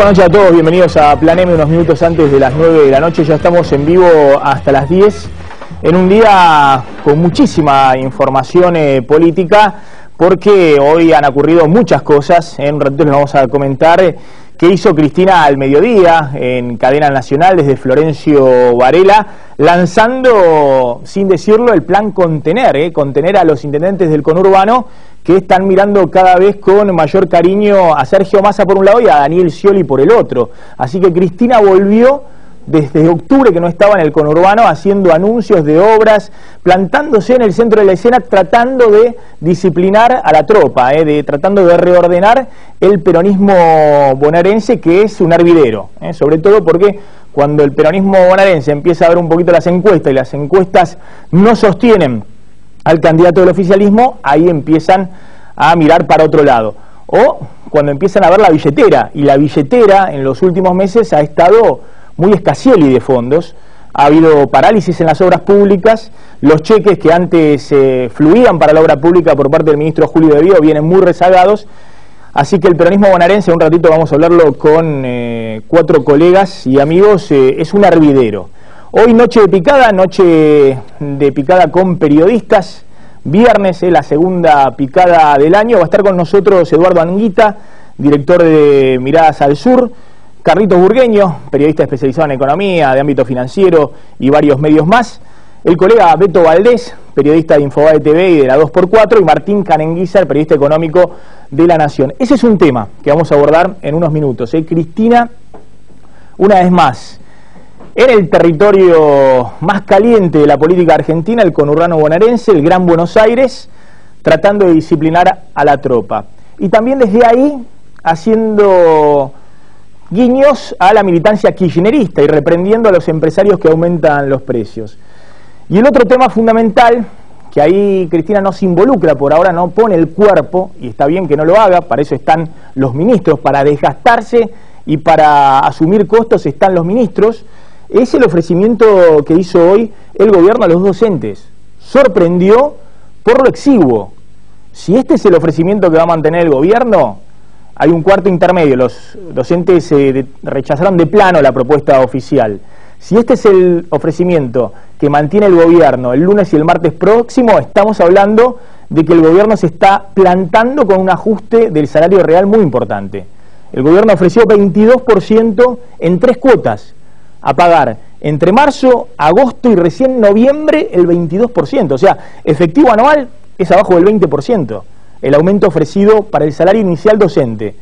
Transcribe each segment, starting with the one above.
Buenas noches a todos, bienvenidos a Plan M, unos minutos antes de las 9 de la noche. Ya estamos en vivo hasta las 10, en un día con muchísima información política, porque hoy han ocurrido muchas cosas. En un ratito les vamos a comentar qué hizo Cristina al mediodía en cadena nacional desde Florencio Varela, lanzando, sin decirlo, el plan contener a los intendentes del conurbano, que están mirando cada vez con mayor cariño a Sergio Massa por un lado y a Daniel Scioli por el otro. Así que Cristina volvió desde octubre, que no estaba en el conurbano, haciendo anuncios de obras, plantándose en el centro de la escena, tratando de disciplinar a la tropa, tratando de reordenar el peronismo bonaerense, que es un hervidero, sobre todo porque cuando el peronismo bonaerense empieza a ver un poquito las encuestas y las encuestas no sostienen al candidato del oficialismo, ahí empiezan a mirar para otro lado. O cuando empiezan a ver la billetera, y la billetera en los últimos meses ha estado muy escasieli de fondos. Ha habido parálisis en las obras públicas, los cheques que antes fluían para la obra pública por parte del ministro Julio De Vido vienen muy rezagados. Así que el peronismo bonaerense, un ratito vamos a hablarlo con 4 colegas y amigos, es un hervidero. Hoy noche de picada con periodistas, viernes, la segunda picada del año. Va a estar con nosotros Eduardo Anguita, director de Miradas al Sur, Carlitos Burgueño, periodista especializado en economía, de ámbito financiero y varios medios más, el colega Beto Valdés, periodista de Infobae TV y de la 2x4, y Martín Canenguízar, periodista económico de La Nación. Ese es un tema que vamos a abordar en unos minutos. Cristina, una vez más, en el territorio más caliente de la política argentina, el conurbano bonaerense, el Gran Buenos Aires, tratando de disciplinar a la tropa. Y también desde ahí haciendo guiños a la militancia kirchnerista y reprendiendo a los empresarios que aumentan los precios. Y el otro tema fundamental, que ahí Cristina no se involucra por ahora, no pone el cuerpo, y está bien que no lo haga, para eso están los ministros, para desgastarse y para asumir costos están los ministros, es el ofrecimiento que hizo hoy el gobierno a los docentes. Sorprendió por lo exiguo. Si este es el ofrecimiento que va a mantener el gobierno, hay un cuarto intermedio. Los docentes rechazaron de plano la propuesta oficial. Si este es el ofrecimiento que mantiene el gobierno el lunes y el martes próximo, estamos hablando de que el gobierno se está plantando con un ajuste del salario real muy importante. El gobierno ofreció 22% en 3 cuotas, a pagar entre marzo, agosto y recién noviembre el 22%. O sea, efectivo anual es abajo del 20%. El aumento ofrecido para el salario inicial docente.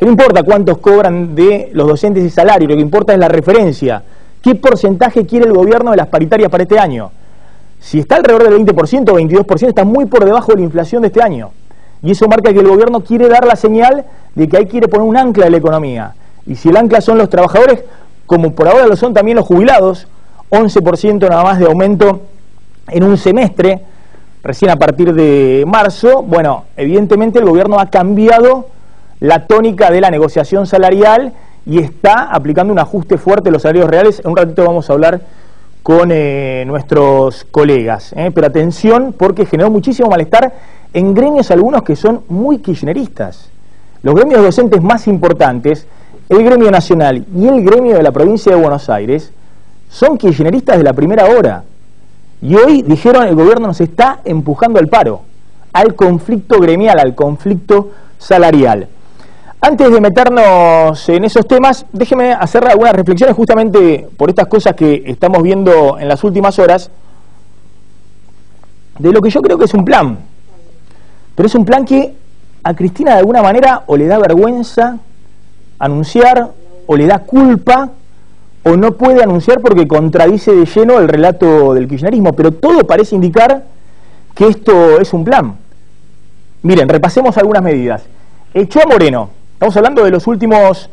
No importa cuántos cobran de los docentes y salario, lo que importa es la referencia. ¿Qué porcentaje quiere el gobierno de las paritarias para este año? Si está alrededor del 20% o 22%, está muy por debajo de la inflación de este año. Y eso marca que el gobierno quiere dar la señal de que ahí quiere poner un ancla de la economía. Y si el ancla son los trabajadores, como por ahora lo son también los jubilados, 11% nada más de aumento en un semestre, recién a partir de marzo. Bueno, evidentemente el gobierno ha cambiado la tónica de la negociación salarial y está aplicando un ajuste fuerte de los salarios reales. En un ratito vamos a hablar con nuestros colegas. Pero atención, porque generó muchísimo malestar en gremios algunos que son muy kirchneristas. Los gremios docentes más importantes, el gremio nacional y el gremio de la provincia de Buenos Aires, son kirchneristas de la primera hora. Y hoy dijeron, el gobierno nos está empujando al paro, al conflicto gremial, al conflicto salarial. Antes de meternos en esos temas, déjeme hacer algunas reflexiones justamente por estas cosas que estamos viendo en las últimas horas, de lo que yo creo que es un plan. Pero es un plan que a Cristina de alguna manera o le da vergüenza anunciar, o le da culpa, o no puede anunciar porque contradice de lleno el relato del kirchnerismo, pero todo parece indicar que esto es un plan. Miren, repasemos algunas medidas. Echó a Moreno, estamos hablando de los últimos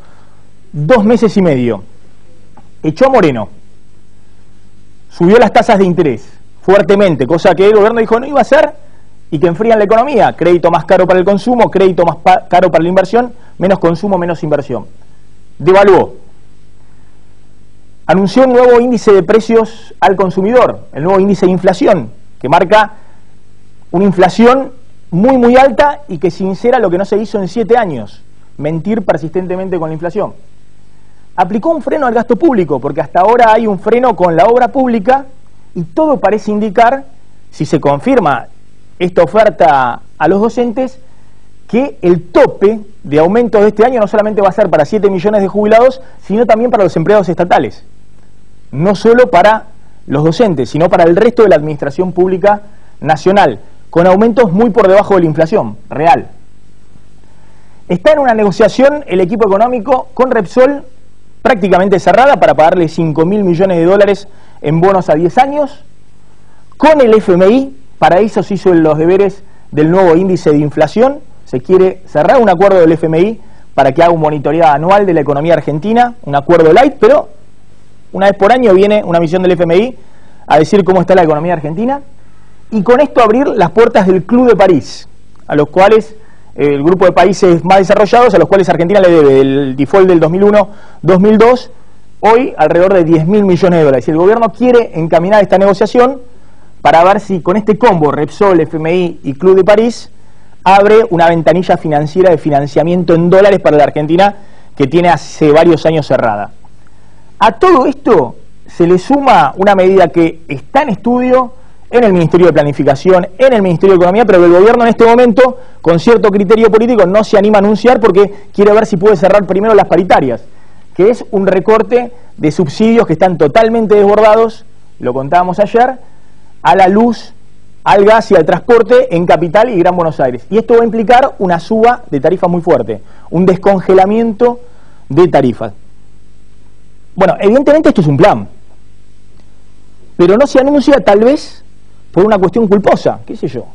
2 meses y medio. Echó a Moreno, subió las tasas de interés fuertemente, cosa que el gobierno dijo no iba a hacer y que enfrían la economía. Crédito más caro para el consumo, crédito más caro para la inversión, menos consumo, menos inversión. Devaluó. Anunció un nuevo índice de precios al consumidor, el nuevo índice de inflación, que marca una inflación muy alta y que sincera lo que no se hizo en 7 años, mentir persistentemente con la inflación. aplicó un freno al gasto público, porque hasta ahora hay un freno con la obra pública y todo parece indicar, si se confirma esta oferta a los docentes, que el tope de aumentos de este año no solamente va a ser para 7 millones de jubilados, sino también para los empleados estatales. No solo para los docentes, sino para el resto de la administración pública nacional, con aumentos muy por debajo de la inflación real. Está en una negociación el equipo económico con Repsol prácticamente cerrada para pagarle 5.000 millones de dólares en bonos a 10 años. Con el FMI, para eso se hizo los deberes del nuevo índice de inflación. Se quiere cerrar un acuerdo del FMI para que haga un monitoreo anual de la economía argentina, un acuerdo light, pero una vez por año viene una misión del FMI a decir cómo está la economía argentina, y con esto abrir las puertas del Club de París, a los cuales el grupo de países más desarrollados, a los cuales Argentina le debe el default del 2001-2002, hoy alrededor de 10.000 millones de dólares. Y el gobierno quiere encaminar esta negociación para ver si con este combo, Repsol, FMI y Club de París, abre una ventanilla financiera de financiamiento en dólares para la Argentina que tiene hace varios años cerrada. A todo esto se le suma una medida que está en estudio en el Ministerio de Planificación, en el Ministerio de Economía, pero que el gobierno en este momento, con cierto criterio político, no se anima a anunciar porque quiere ver si puede cerrar primero las paritarias, que es un recorte de subsidios que están totalmente desbordados, lo contábamos ayer, a la luz, al gas y al transporte en Capital y Gran Buenos Aires. Y esto va a implicar una suba de tarifas muy fuerte, un descongelamiento de tarifas. Bueno, evidentemente esto es un plan, pero no se anuncia tal vez por una cuestión culposa, qué sé yo.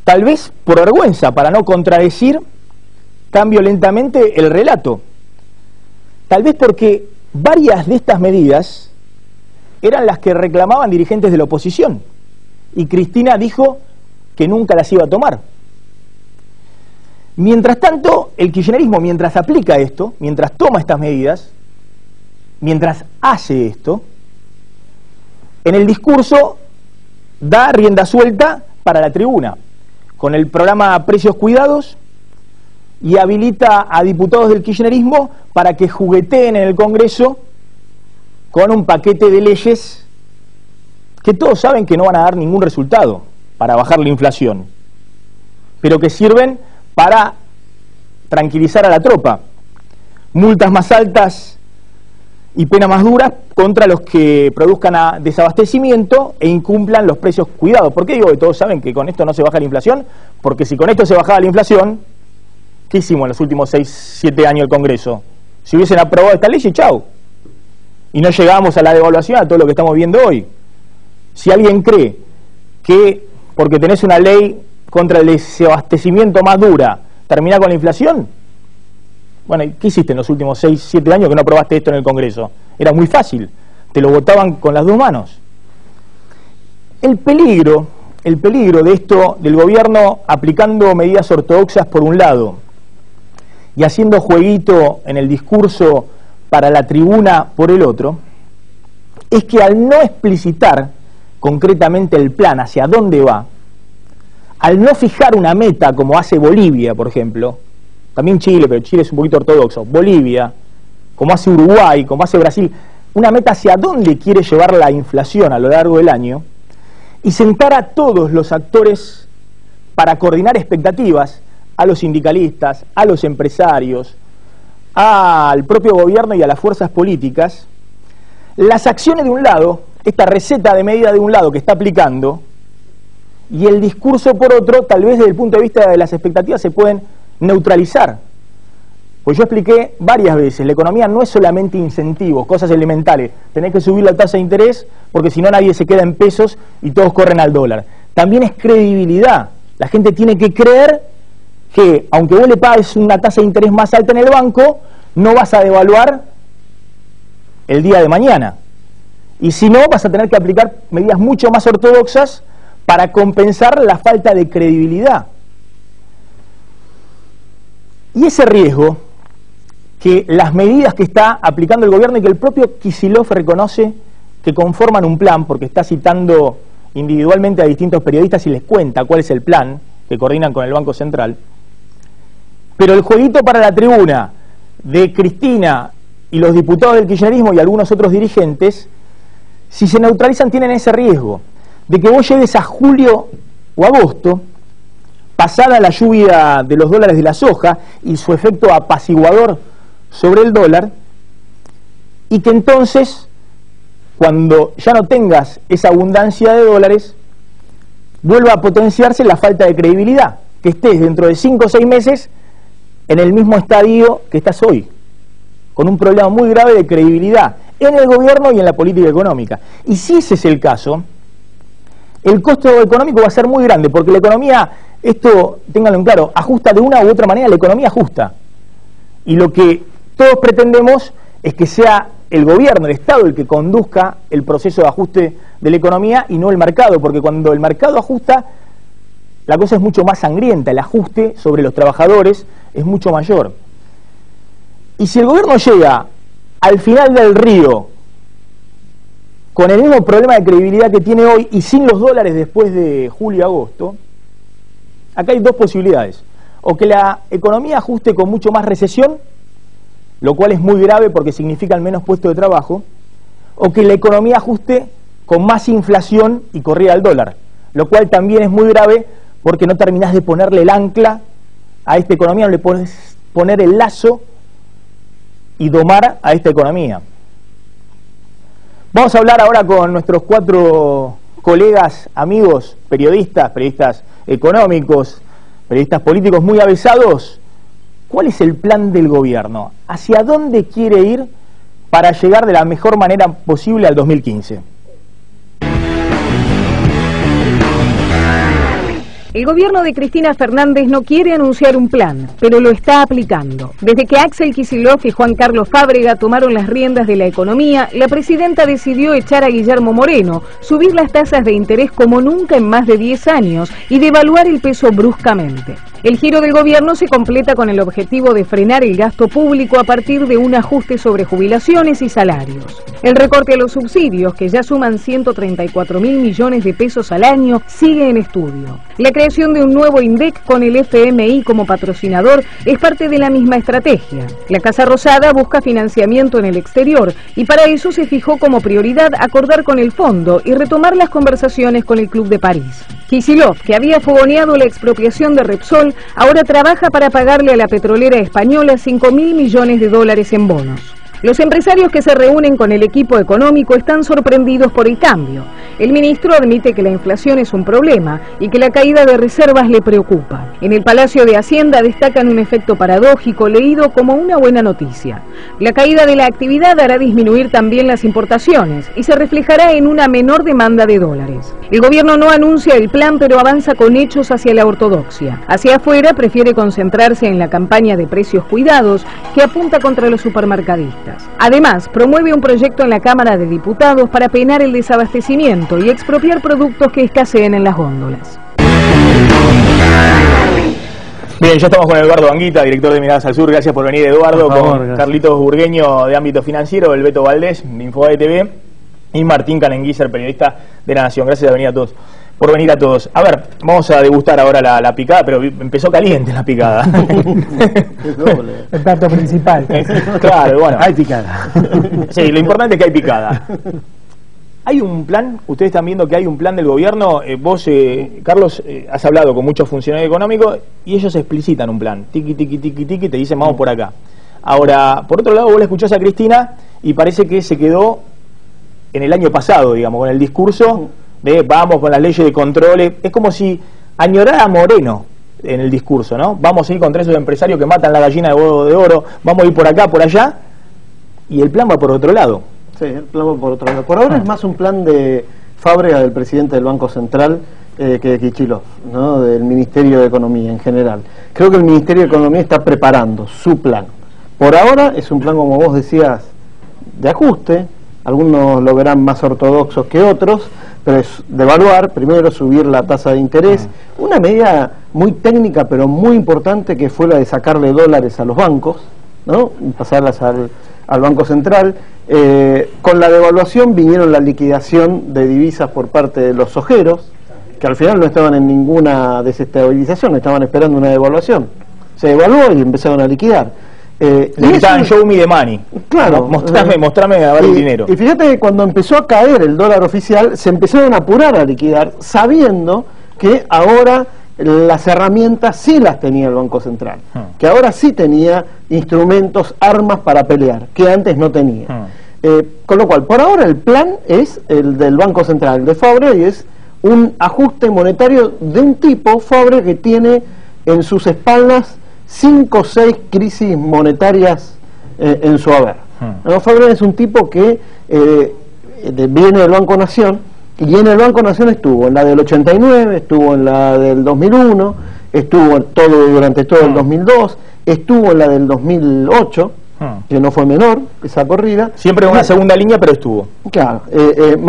Tal vez por vergüenza, para no contradecir tan violentamente el relato. Tal vez porque varias de estas medidas eran las que reclamaban dirigentes de la oposición, y Cristina dijo que nunca las iba a tomar. Mientras tanto, el kirchnerismo, mientras aplica esto, mientras toma estas medidas, mientras hace esto, en el discurso da rienda suelta para la tribuna, con el programa Precios Cuidados, y habilita a diputados del kirchnerismo para que jugueteen en el Congreso con un paquete de leyes que todos saben que no van a dar ningún resultado para bajar la inflación, pero que sirven para tranquilizar a la tropa. Multas más altas y penas más duras contra los que produzcan desabastecimiento e incumplan los precios cuidados. ¿Por qué digo que todos saben que con esto no se baja la inflación? Porque si con esto se bajaba la inflación, ¿qué hicimos en los últimos 6, 7 años el Congreso? Si hubiesen aprobado esta ley, chau. Y no llegamos a la devaluación, a todo lo que estamos viendo hoy. Si alguien cree que porque tenés una ley contra el desabastecimiento más dura, termina con la inflación, bueno, ¿qué hiciste en los últimos 6, 7 años que no aprobaste esto en el Congreso? Era muy fácil, te lo votaban con las dos manos. El peligro de esto, del gobierno aplicando medidas ortodoxas por un lado y haciendo jueguito en el discurso para la tribuna por el otro, es que al no explicitar concretamente el plan hacia dónde va, al no fijar una meta como hace Bolivia, por ejemplo, también Chile, pero Chile es un poquito ortodoxo, Bolivia, como hace Uruguay, como hace Brasil, una meta hacia dónde quiere llevar la inflación a lo largo del año, y sentar a todos los actores para coordinar expectativas, a los sindicalistas, a los empresarios, al propio gobierno y a las fuerzas políticas, las acciones de un lado, esta receta de medida de un lado que está aplicando, y el discurso por otro, tal vez desde el punto de vista de las expectativas se pueden neutralizar. Pues yo expliqué varias veces, la economía no es solamente incentivos, cosas elementales, tenés que subir la tasa de interés porque si no nadie se queda en pesos y todos corren al dólar. También es credibilidad, la gente tiene que creer que aunque vos le pagues una tasa de interés más alta en el banco, no vas a devaluar el día de mañana. Y si no, vas a tener que aplicar medidas mucho más ortodoxas para compensar la falta de credibilidad. Y ese riesgo, que las medidas que está aplicando el gobierno y que el propio Kicillof reconoce que conforman un plan, porque está citando individualmente a distintos periodistas y les cuenta cuál es el plan que coordinan con el Banco Central, pero el jueguito para la tribuna de Cristina y los diputados del kirchnerismo y algunos otros dirigentes, si se neutralizan, tienen ese riesgo de que vos llegues a julio o agosto, pasada la lluvia de los dólares de la soja y su efecto apaciguador sobre el dólar, y que entonces, cuando ya no tengas esa abundancia de dólares, vuelva a potenciarse la falta de credibilidad, que estés dentro de 5 o 6 meses en el mismo estadio que estás hoy, con un problema muy grave de credibilidad en el gobierno y en la política económica. Y si ese es el caso, el costo económico va a ser muy grande, porque la economía, esto ténganlo en claro, ajusta de una u otra manera, la economía ajusta. Y lo que todos pretendemos es que sea el gobierno, el Estado, el que conduzca el proceso de ajuste de la economía y no el mercado, porque cuando el mercado ajusta, la cosa es mucho más sangrienta, el ajuste sobre los trabajadores es mucho mayor. Y si el gobierno llega al final del río con el mismo problema de credibilidad que tiene hoy y sin los dólares después de julio-agosto, acá hay dos posibilidades: o que la economía ajuste con mucho más recesión, lo cual es muy grave porque significan menos puestos de trabajo, o que la economía ajuste con más inflación y corrida al dólar, lo cual también es muy grave porque no terminás de ponerle el ancla a esta economía, no le podés poner el lazo y domar a esta economía. Vamos a hablar ahora con nuestros 4 colegas, amigos, periodistas económicos, periodistas políticos muy avesados. ¿Cuál es el plan del gobierno? ¿Hacia dónde quiere ir para llegar de la mejor manera posible al 2015? El gobierno de Cristina Fernández no quiere anunciar un plan, pero lo está aplicando. Desde que Axel Kicillof y Juan Carlos Fábrega tomaron las riendas de la economía, la presidenta decidió echar a Guillermo Moreno, subir las tasas de interés como nunca en más de 10 años y devaluar el peso bruscamente. El giro del gobierno se completa con el objetivo de frenar el gasto público a partir de un ajuste sobre jubilaciones y salarios. El recorte a los subsidios, que ya suman 134.000 millones de pesos al año, sigue en estudio. La creación de un nuevo INDEC con el FMI como patrocinador es parte de la misma estrategia. La Casa Rosada busca financiamiento en el exterior y para eso se fijó como prioridad acordar con el fondo y retomar las conversaciones con el Club de París. Kicillof, que había fogoneado la expropiación de Repsol, ahora trabaja para pagarle a la petrolera española 5.000 millones de dólares en bonos. Los empresarios que se reúnen con el equipo económico están sorprendidos por el cambio. El ministro admite que la inflación es un problema y que la caída de reservas le preocupa. En el Palacio de Hacienda destacan un efecto paradójico leído como una buena noticia. La caída de la actividad hará disminuir también las importaciones y se reflejará en una menor demanda de dólares. El gobierno no anuncia el plan, pero avanza con hechos hacia la ortodoxia. Hacia afuera prefiere concentrarse en la campaña de precios cuidados que apunta contra los supermercadistas. Además, promueve un proyecto en la Cámara de Diputados para penar el desabastecimiento y expropiar productos que escaseen en las góndolas. Bien, ya estamos con Eduardo Anguita, director de Miradas al Sur. Gracias por venir, Eduardo. Por favor, con Carlitos Burgueño, de Ámbito Financiero, el Beto Valdés, de Infobae TV, y Martín Canenguízer, periodista de La Nación. Gracias por venir a todos. A ver, vamos a degustar ahora la picada, pero empezó caliente la picada. El plato principal. Claro, bueno. Hay picada. Sí, lo importante es que hay picada. ¿Hay un plan? Ustedes están viendo que hay un plan del gobierno. Vos, Carlos, has hablado con muchos funcionarios económicos y ellos explicitan un plan. Tiqui, tiqui, tiqui, tiqui, te dicen vamos por acá. Ahora, por otro lado, vos le escuchás a Cristina y parece que se quedó en el año pasado, digamos, con el discurso de vamos con las leyes de controles. Es como si añorara a Moreno en el discurso, ¿no? Vamos a ir contra esos empresarios que matan la gallina de huevo de oro, vamos a ir por acá, por allá, y el plan va por otro lado. Sí, el plan va por otro lado. Por ahora es más un plan de Fábrega, del presidente del Banco Central, que de Kicillof, ¿no? Del Ministerio de Economía en general. Creo que el Ministerio de Economía está preparando su plan. Por ahora es un plan, como vos decías, de ajuste. Algunos lo verán más ortodoxos que otros, pero es devaluar, primero subir la tasa de interés, una medida muy técnica pero muy importante que fue la de sacarle dólares a los bancos, ¿no? Y pasarlas al Banco Central. Con la devaluación vinieron la liquidación de divisas por parte de los ojeros, que al final no estaban en ninguna desestabilización, estaban esperando una devaluación. Se devaluó y empezaron a liquidar. Le gritaban show me the money. Claro. Mostrame a ver el dinero. Y fíjate que cuando empezó a caer el dólar oficial, se empezaron a apurar a liquidar, sabiendo que ahora las herramientas sí las tenía el Banco Central, que ahora sí tenía instrumentos, armas para pelear, que antes no tenía. Con lo cual, por ahora el plan es el del Banco Central, el de Fabre, y es un ajuste monetario de un tipo, Fabre, que tiene en sus espaldas 5 o 6 crisis monetarias en su haber. ¿No? Fabre es un tipo que viene del Banco Nación, y en el Banco Nación estuvo en la del 89, estuvo en la del 2001, estuvo durante todo el 2002, estuvo en la del 2008, que no fue menor esa corrida. Siempre en una segunda línea, pero estuvo. Claro, él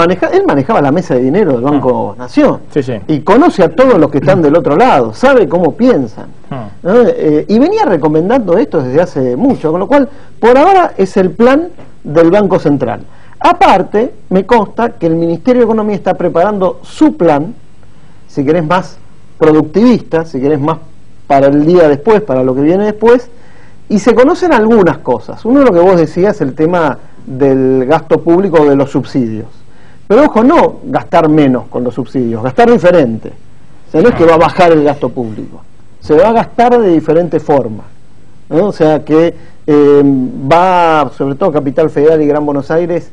manejaba la mesa de dinero del Banco Nación, y conoce a todos los que están del otro lado, sabe cómo piensan, y venía recomendando esto desde hace mucho, con lo cual por ahora es el plan del Banco Central. Aparte, me consta que el Ministerio de Economía está preparando su plan, si querés más productivista, si querés más para el día después, para lo que viene después, y se conocen algunas cosas. Uno de lo que vos decías, el tema del gasto público, de los subsidios. Pero ojo, no gastar menos con los subsidios, gastar diferente. O sea, no es que va a bajar el gasto público, se va a gastar de diferente forma, ¿no? O sea que va, sobre todo Capital Federal y Gran Buenos Aires,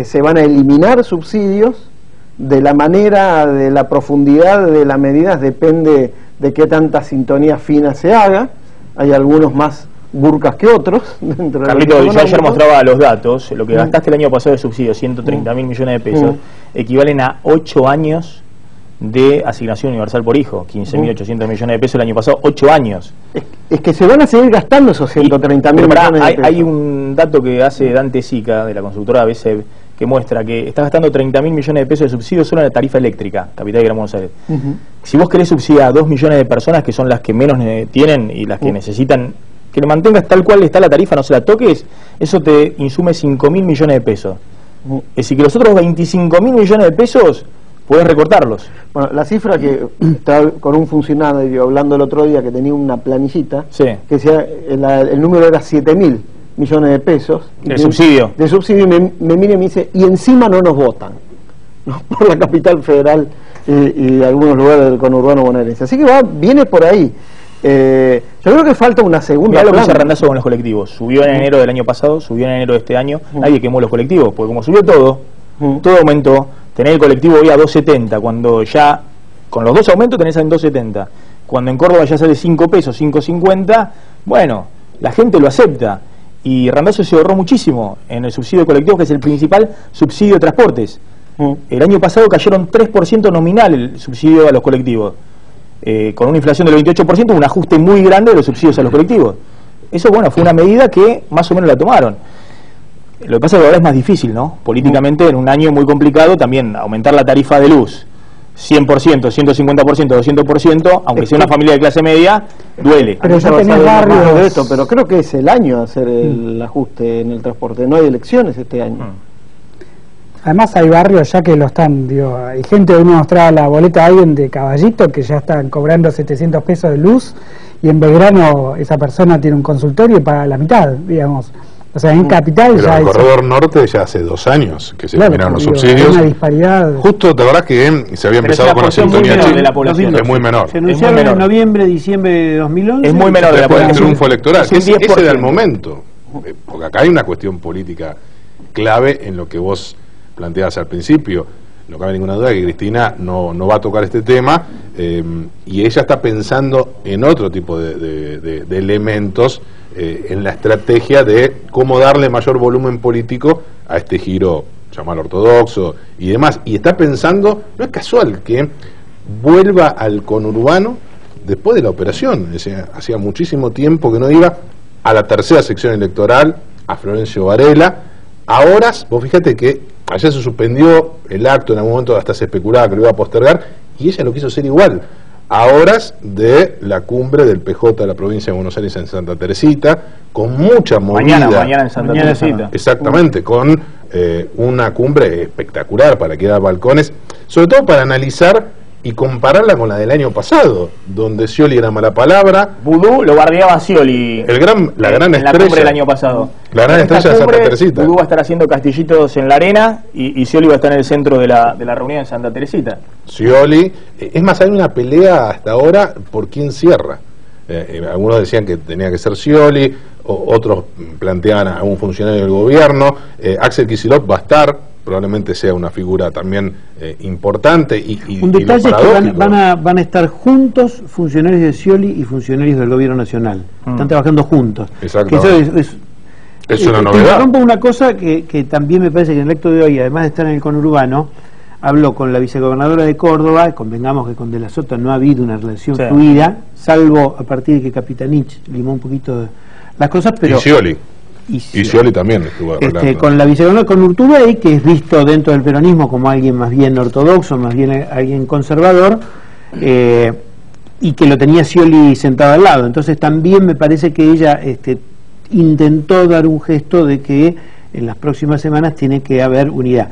se van a eliminar subsidios. De la manera, de la profundidad de las medidas depende de qué tanta sintonía fina se haga. Hay algunos más burcas que otros. Carlito, yo ayer mostraba los datos. Lo que gastaste el año pasado de subsidios, 130.000 millones de pesos, equivalen a 8 años de asignación universal por hijo. 15.800 millones de pesos el año pasado, 8 años. Es que se van a seguir gastando esos 130.000 millones de pesos. Hay un dato que hace Dante Sica, de la constructora ABCEB, que muestra que estás gastando 30.000 millones de pesos de subsidios solo en la tarifa eléctrica, Capital y Gran Buenos Aires. Si vos querés subsidiar a 2 millones de personas, que son las que menos tienen y las que necesitan, que le mantengas tal cual está la tarifa, no se la toques, eso te insume 5.000 millones de pesos. Es decir, que los otros 25.000 millones de pesos puedes recortarlos. Bueno, la cifra que estaba con un funcionario hablando el otro día, que tenía una planillita, que decía, el número era 7.000 millones de pesos de subsidio. De subsidio, y me mira y me dice, y encima no nos votan, ¿no? Por la Capital Federal y algunos lugares del conurbano bonaerense. Así que viene por ahí. Yo creo que falta una segunda. Mirá lo que hizo Randazzo con los colectivos. Subió en enero del año pasado, subió en enero de este año. Nadie quemó los colectivos, porque como subió todo, todo aumentó. Tener el colectivo hoy a 2.70, cuando ya con los dos aumentos tenés en 2.70. Cuando en Córdoba ya sale 5 pesos, 5.50, bueno, la gente lo acepta. Y Randazzo se ahorró muchísimo en el subsidio de colectivos, que es el principal subsidio de transportes. El año pasado cayeron 3% nominal el subsidio a los colectivos. Con una inflación del 28%, un ajuste muy grande de los subsidios a los colectivos. Eso, bueno, fue una medida que más o menos la tomaron. Lo que pasa es que ahora es más difícil, ¿no? Políticamente, en un año muy complicado, también aumentar la tarifa de luz 100%, 150%, 200%, aunque sea una familia de clase media, duele. Pero ya tenés barrios de esto, pero creo que es el año hacer el ajuste en el transporte. No hay elecciones este año. Además hay barrios ya que lo están, digo, hay gente que me mostraba la boleta a alguien de Caballito que ya están cobrando 700 pesos de luz, y en Belgrano esa persona tiene un consultorio y paga la mitad, digamos. O sea, en Capital pero ya... en el Corredor Norte ya hace 2 años que se eliminaron los subsidios. Hay una disparidad. Justo, ¿te acordás que se había empezado con la sintonía de la población? Es muy menor. Se anunciaron en noviembre, diciembre de 2011. Es muy menor de la población. El triunfo electoral, que ese era el momento. Porque acá hay una cuestión política clave en lo que vos planteabas al principio. No cabe ninguna duda que Cristina no va a tocar este tema, y ella está pensando en otro tipo de elementos en la estrategia de cómo darle mayor volumen político a este giro, llamarlo ortodoxo y demás. Y está pensando, no es casual que vuelva al conurbano después de la operación. Hacía muchísimo tiempo que no iba a la tercera sección electoral, a Florencio Varela. Ahora, vos fíjate que ayer se suspendió el acto, en algún momento hasta se especulaba que lo iba a postergar, y ella lo quiso hacer igual, a horas de la cumbre del PJ de la provincia de Buenos Aires en Santa Teresita, con mucha movida. Mañana en Santa Teresita. Exactamente, con una cumbre espectacular para que haya balcones, sobre todo para analizar y compararla con la del año pasado, donde Scioli era mala palabra. Vudú lo bardeaba Scioli. La gran en estrella. la cumbre del año pasado. La gran estrella de Santa Teresita. Vudú va a estar haciendo castillitos en la arena y Scioli va a estar en el centro de la reunión en Santa Teresita. Scioli. Es más, hay una pelea hasta ahora por quién cierra. Algunos decían que tenía que ser Scioli, otros planteaban a un funcionario del gobierno. Axel Kicillof va a estar, probablemente sea una figura también importante. Un detalle es que van a estar juntos funcionarios de Scioli y funcionarios del gobierno nacional. Están trabajando juntos. Exacto. Es una novedad. Te rompo una cosa que también me parece que en el acto de hoy, además de estar en el conurbano, habló con la vicegobernadora de Córdoba. Convengamos que con De la Sota no ha habido una relación fluida, salvo a partir de que Capitanich limó un poquito las cosas, pero... Y Scioli también estuvo con la vicegobernadora, con Urtubey, que es visto dentro del peronismo como alguien más bien ortodoxo, más bien alguien conservador, y que lo tenía Scioli sentado al lado. Entonces también me parece que ella intentó dar un gesto de que en las próximas semanas tiene que haber unidad.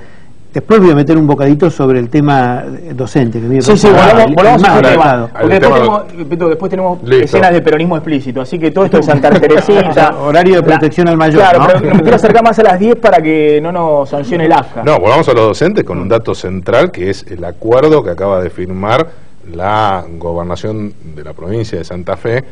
Después voy a meter un bocadito sobre el tema docente. Que volvamos a tema. Porque después tenemos escenas de peronismo explícito, así que todo esto es Santa Teresita. Horario de protección al mayor. Claro, ¿no? pero me quiero acercar más a las 10 para que no nos sancione el AFCA. No, volvamos a los docentes con un dato central, que es el acuerdo que acaba de firmar la gobernación de la provincia de Santa Fe,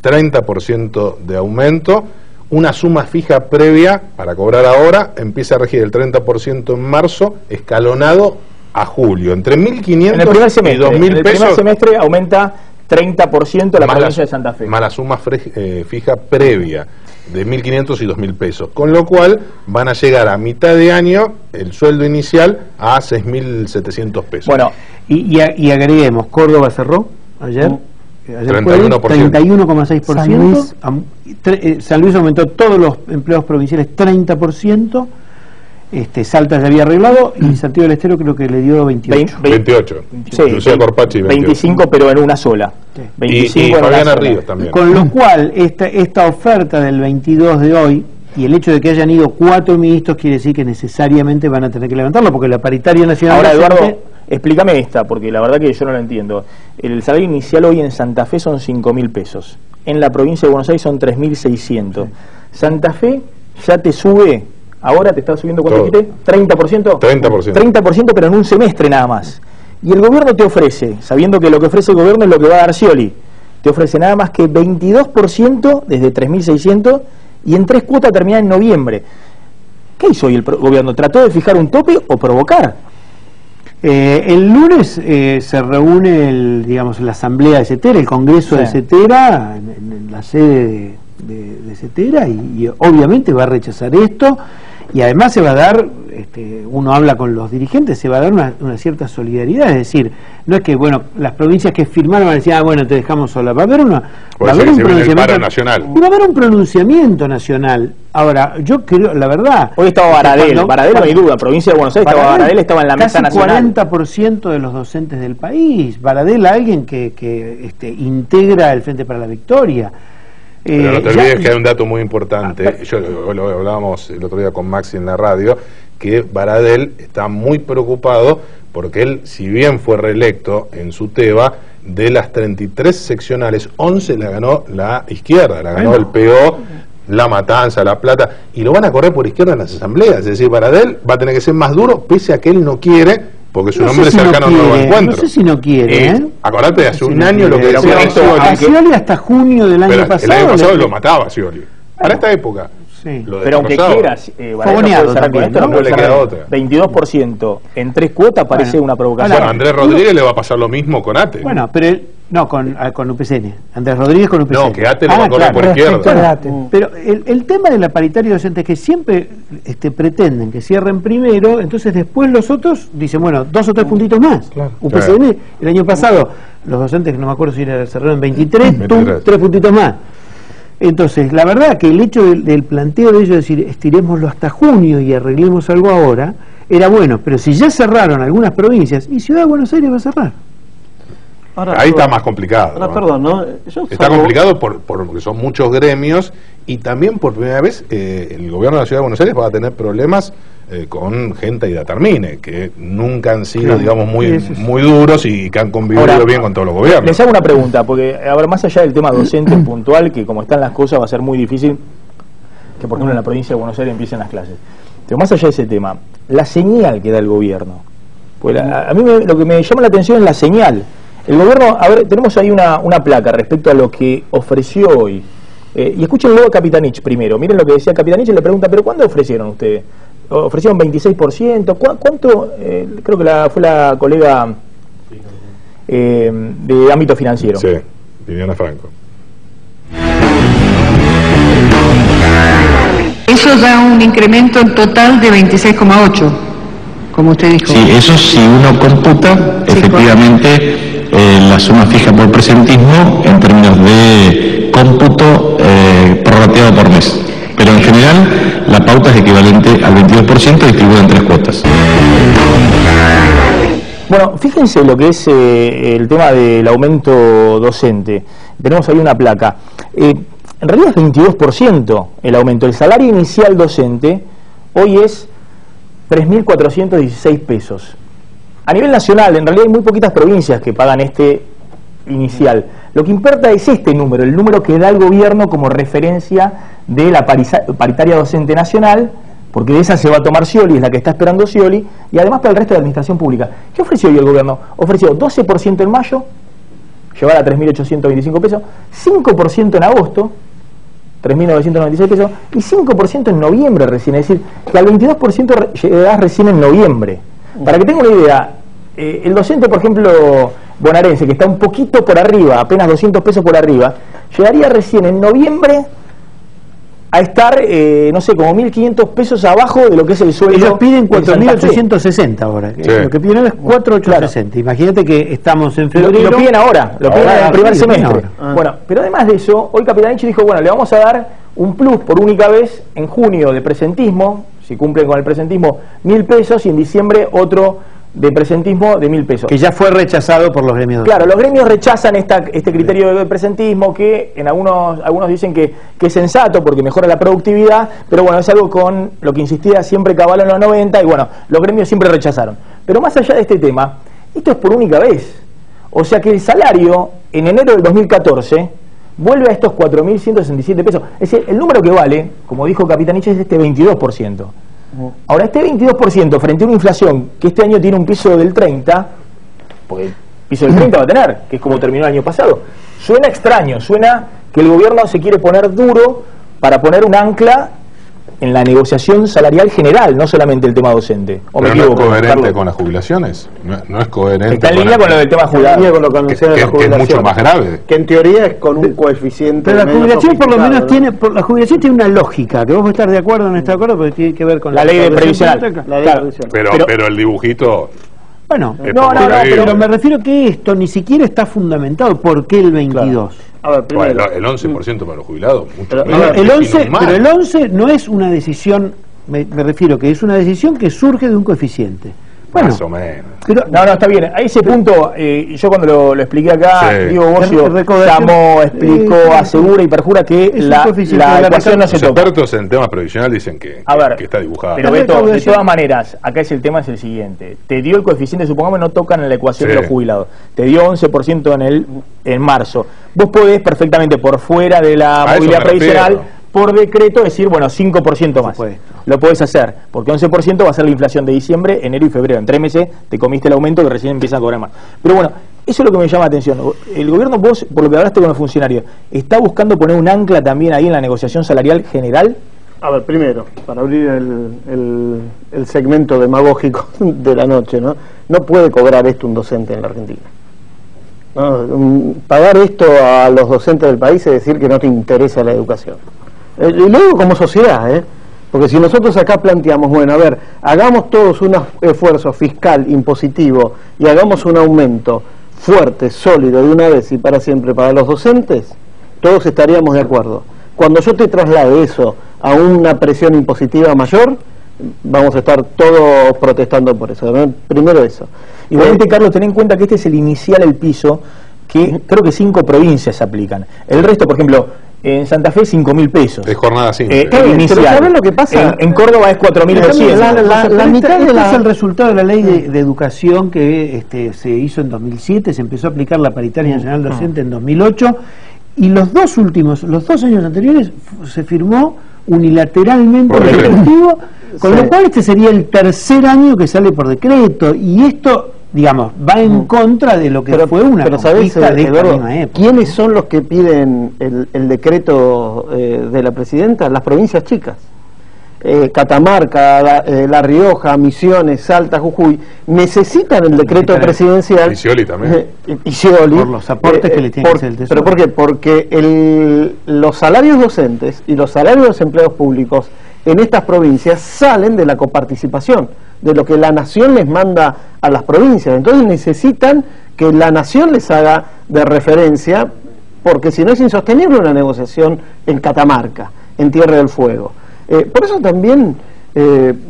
30% de aumento. Una suma fija previa para cobrar ahora, empieza a regir el 30% en marzo, escalonado a julio, entre 1.500 y 2.000 pesos. En el primer semestre aumenta 30% la provincia de Santa Fe. Más la suma fija previa de 1.500 y 2.000 pesos, con lo cual van a llegar a mitad de año el sueldo inicial a 6.700 pesos. Bueno, y agreguemos, Córdoba cerró ayer. 31,6%. San Luis aumentó todos los empleados provinciales 30%. Salta ya había arreglado y Santiago del Estero creo que le dio 28. Sí, Lucía Corpachi 25, pero en una sola. Sí. 25 y Fabiana Ríos también. Con lo cual esta oferta del 22 de hoy y el hecho de que hayan ido 4 ministros quiere decir que necesariamente van a tener que levantarlo, porque la paritaria nacional... Ahora, Eduardo, explícame esta, porque la verdad que yo no la entiendo. El salario inicial hoy en Santa Fe son 5.000 pesos. En la provincia de Buenos Aires son 3.600. Sí. Santa Fe ya te sube, ahora te está subiendo, ¿cuánto dijiste? ¿30%? 30%, pero en un semestre nada más. Y el gobierno te ofrece, sabiendo que lo que ofrece el gobierno es lo que va a dar Scioli, te ofrece nada más que 22% desde 3.600 y en 3 cuotas termina en noviembre. ¿Qué hizo hoy el gobierno? ¿Trató de fijar un tope o provocar? El lunes se reúne la asamblea de CETERA, el congreso de CETERA, en la sede de CETERA, y obviamente va a rechazar esto, y además se va a dar, uno habla con los dirigentes, se va a dar una cierta solidaridad, es decir, no es que, bueno, las provincias que firmaron van a decir, bueno, te dejamos sola, va a haber un pronunciamiento nacional. Y va a haber un pronunciamiento nacional. Ahora, yo creo, la verdad... Hoy estaba Baradel, no hay duda, provincia de Buenos Aires, Baradel estaba en la mesa nacional. Casi 40% de los docentes del país, Baradel, alguien que integra el Frente para la Victoria. Pero no te olvides que hay un dato muy importante, lo hablábamos el otro día con Maxi en la radio, que Baradel está muy preocupado porque él, si bien fue reelecto en su TEBA, de las 33 seccionales, 11 la ganó la izquierda, la ganó el PO, La Matanza, La Plata, y lo van a correr por izquierda en las asambleas. Es decir, Baradel va a tener que ser más duro, pese a que él no quiere, porque su nombre es cercano a un nuevo encuentro. No sé si no quiere, Acordate de hace un año lo que decía a Scioli hasta junio del año pasado. El año pasado lo mataba a Scioli. Para esta época. Sí. Pero aunque quieras, no le queda otra. 22% en 3 cuotas parece una provocación. Bueno, a Andrés Rodríguez le va a pasar lo mismo con ATE. Bueno, pero con UPCN. Andrés Rodríguez con UPCN. No, que ATE le va a correr por izquierda. Pero el tema de la paritaria docente es que siempre pretenden que cierren primero, entonces después los otros dicen, bueno, 2 o 3 puntitos más. UPCN, el año pasado, los docentes, que no me acuerdo si cerraron en 23, 3 puntitos más. Entonces, la verdad que el hecho del planteo de ellos, decir, estiremoslo hasta junio y arreglemos algo ahora, era bueno, pero si ya cerraron algunas provincias, y Ciudad de Buenos Aires va a cerrar. Ahora, ahí está más complicado. Está complicado porque son muchos gremios, y también por primera vez el gobierno de la Ciudad de Buenos Aires va a tener problemas con gente y Datarmine, que nunca han sido, digamos, muy duros y que han convivido bien con todos los gobiernos. Les hago una pregunta, porque a ver, más allá del tema docente puntual, que como están las cosas va a ser muy difícil que, por ejemplo, en la provincia de Buenos Aires empiecen las clases. Pero más allá de ese tema, la señal que da el gobierno. Pues a mí lo que me llama la atención es la señal. El gobierno, a ver, tenemos ahí una placa respecto a lo que ofreció hoy. Y escúchenlo a Capitanich primero. Miren lo que decía Capitanich y le pregunta, ¿pero cuándo ofrecieron ustedes? Ofrecieron 26%. ¿Cuánto? Creo que fue la colega de ámbito financiero. Sí, Viviana Franco. Eso da un incremento en total de 26,8, como usted dijo. Sí, eso si uno computa, efectivamente, la suma fija por presentismo en términos de cómputo prorrateado por mes. Pero en general, la pauta es equivalente al 22% distribuido en 3 cuotas. Bueno, fíjense lo que es el tema del aumento docente. Tenemos ahí una placa. En realidad es 22% el aumento. El salario inicial docente hoy es 3.416 pesos. A nivel nacional, en realidad hay muy poquitas provincias que pagan este inicial. Lo que importa es este número, el número que da el gobierno como referencia de la paritaria docente nacional, porque de esa se va a tomar Scioli, es la que está esperando Scioli, y además para el resto de la administración pública. ¿Qué ofreció hoy el gobierno? Ofreció 12% en mayo, llevar a 3.825 pesos, 5% en agosto, 3.996 pesos, y 5% en noviembre recién, es decir, que al 22% llegás recién en noviembre. Para que tenga una idea, el docente, por ejemplo, bonaerense, que está un poquito por arriba, apenas 200 pesos por arriba, llegaría recién en noviembre a estar, no sé, como 1.500 pesos abajo de lo que es el sueldo. Ellos piden 4.860 ahora. Sí. Lo que piden es 4.860. Claro. Imagínate que estamos en febrero. Lo piden ahora, lo piden en el primer semestre. Bueno, pero además de eso, hoy Capitanich dijo, bueno, le vamos a dar un plus por única vez en junio de presentismo, si cumplen con el presentismo, 1.000 pesos, y en diciembre otro de presentismo de 1.000 pesos. Que ya fue rechazado por los gremios. Claro, los gremios rechazan este criterio de presentismo, que en algunos dicen que es sensato porque mejora la productividad, pero bueno, es algo con lo que insistía siempre Cavallo en los 90, y bueno, los gremios siempre rechazaron. Pero más allá de este tema, esto es por única vez. O sea que el salario en enero del 2014 vuelve a estos 4.167 pesos. Es decir, el número que vale, como dijo Capitanich, es este 22%. Ahora, este 22% frente a una inflación que este año tiene un piso del 30%, porque el piso del 30% va a tener, que es como terminó el año pasado, suena extraño, suena que el gobierno se quiere poner duro para poner un ancla en la negociación salarial general, no solamente el tema docente. ¿Pero no es coherente con las jubilaciones? No es coherente. Está en línea con lo del tema jubilado. Con lo que anunciaron la jubilación. Que es mucho más grave. Que en teoría es con un coeficiente. Pero la jubilación por lo menos tiene, la jubilación tiene una lógica, que vos podés estar de acuerdo o no estar de acuerdo, porque tiene que ver con la ley de previsional. Claro. Pero el dibujito. Bueno, pero me refiero que esto ni siquiera está fundamentado. ¿Por qué el 22%? Claro. A ver, primero, el 11% para los jubilados, mucho pero el 11 no es una decisión, me refiero que es una decisión que surge de un coeficiente. Bueno, más o menos. Pero, no, está bien. A ese punto, yo cuando lo expliqué acá, Diego Bocio llamó, explicó, asegura y perjura que la ecuación no se toca. Los expertos en temas previsional dicen que está dibujada. Pero Beto, de todas maneras, acá es el tema es el siguiente. Te dio el coeficiente, supongamos, no tocan en la ecuación de los jubilados. Te dio 11% en marzo. Vos podés perfectamente, por fuera de la movilidad previsional, por decreto decir, bueno, 5% más. Lo podés hacer, porque 11% va a ser la inflación de diciembre, enero y febrero. En 3 meses te comiste el aumento que recién empiezan a cobrar más. Pero bueno, eso es lo que me llama la atención. El gobierno, vos, por lo que hablaste con los funcionarios, ¿está buscando poner un ancla también ahí en la negociación salarial general? A ver, primero, para abrir el segmento demagógico de la noche, ¿no? No puede cobrar esto un docente en la Argentina. ¿No? Pagar esto a los docentes del país es decir que no te interesa la educación. Y lo digo como sociedad, porque si nosotros acá planteamos, bueno, a ver, hagamos todos un esfuerzo fiscal impositivo y hagamos un aumento fuerte, sólido, de una vez y para siempre para los docentes, todos estaríamos de acuerdo. Cuando yo te traslade eso a una presión impositiva mayor, vamos a estar todos protestando por eso, ¿no? Primero eso. Igualmente, Carlos, ten en cuenta que este es el inicial, el piso, que creo que 5 provincias aplican. El resto, por ejemplo, En Santa Fe 5.000 pesos. Es jornada 5. Inicial. Pero ¿sabés lo que pasa? En Córdoba es 4.200. La mitad es el resultado de la ley de educación que se hizo en 2007, se empezó a aplicar la paritaria nacional docente en 2008, y los dos años anteriores se firmó unilateralmente por el Ejecutivo, con lo cual este sería el tercer año que sale por decreto, y esto, digamos, va en contra de lo que fue una conquista de esta misma época. ¿Quiénes son los que piden el decreto de la presidenta? Las provincias chicas. Catamarca, La Rioja, Misiones, Salta, Jujuy, necesitan el decreto presidencial. Y Scioli también. Y Scioli. Por los aportes que le tiene que hacer el Tesoro. ¿Pero por qué? Porque los salarios docentes y los salarios de los empleados públicos en estas provincias salen de la coparticipación, de lo que la nación les manda a las provincias. Entonces necesitan que la nación les haga de referencia, porque si no es insostenible una negociación en Catamarca, en Tierra del Fuego. Por eso también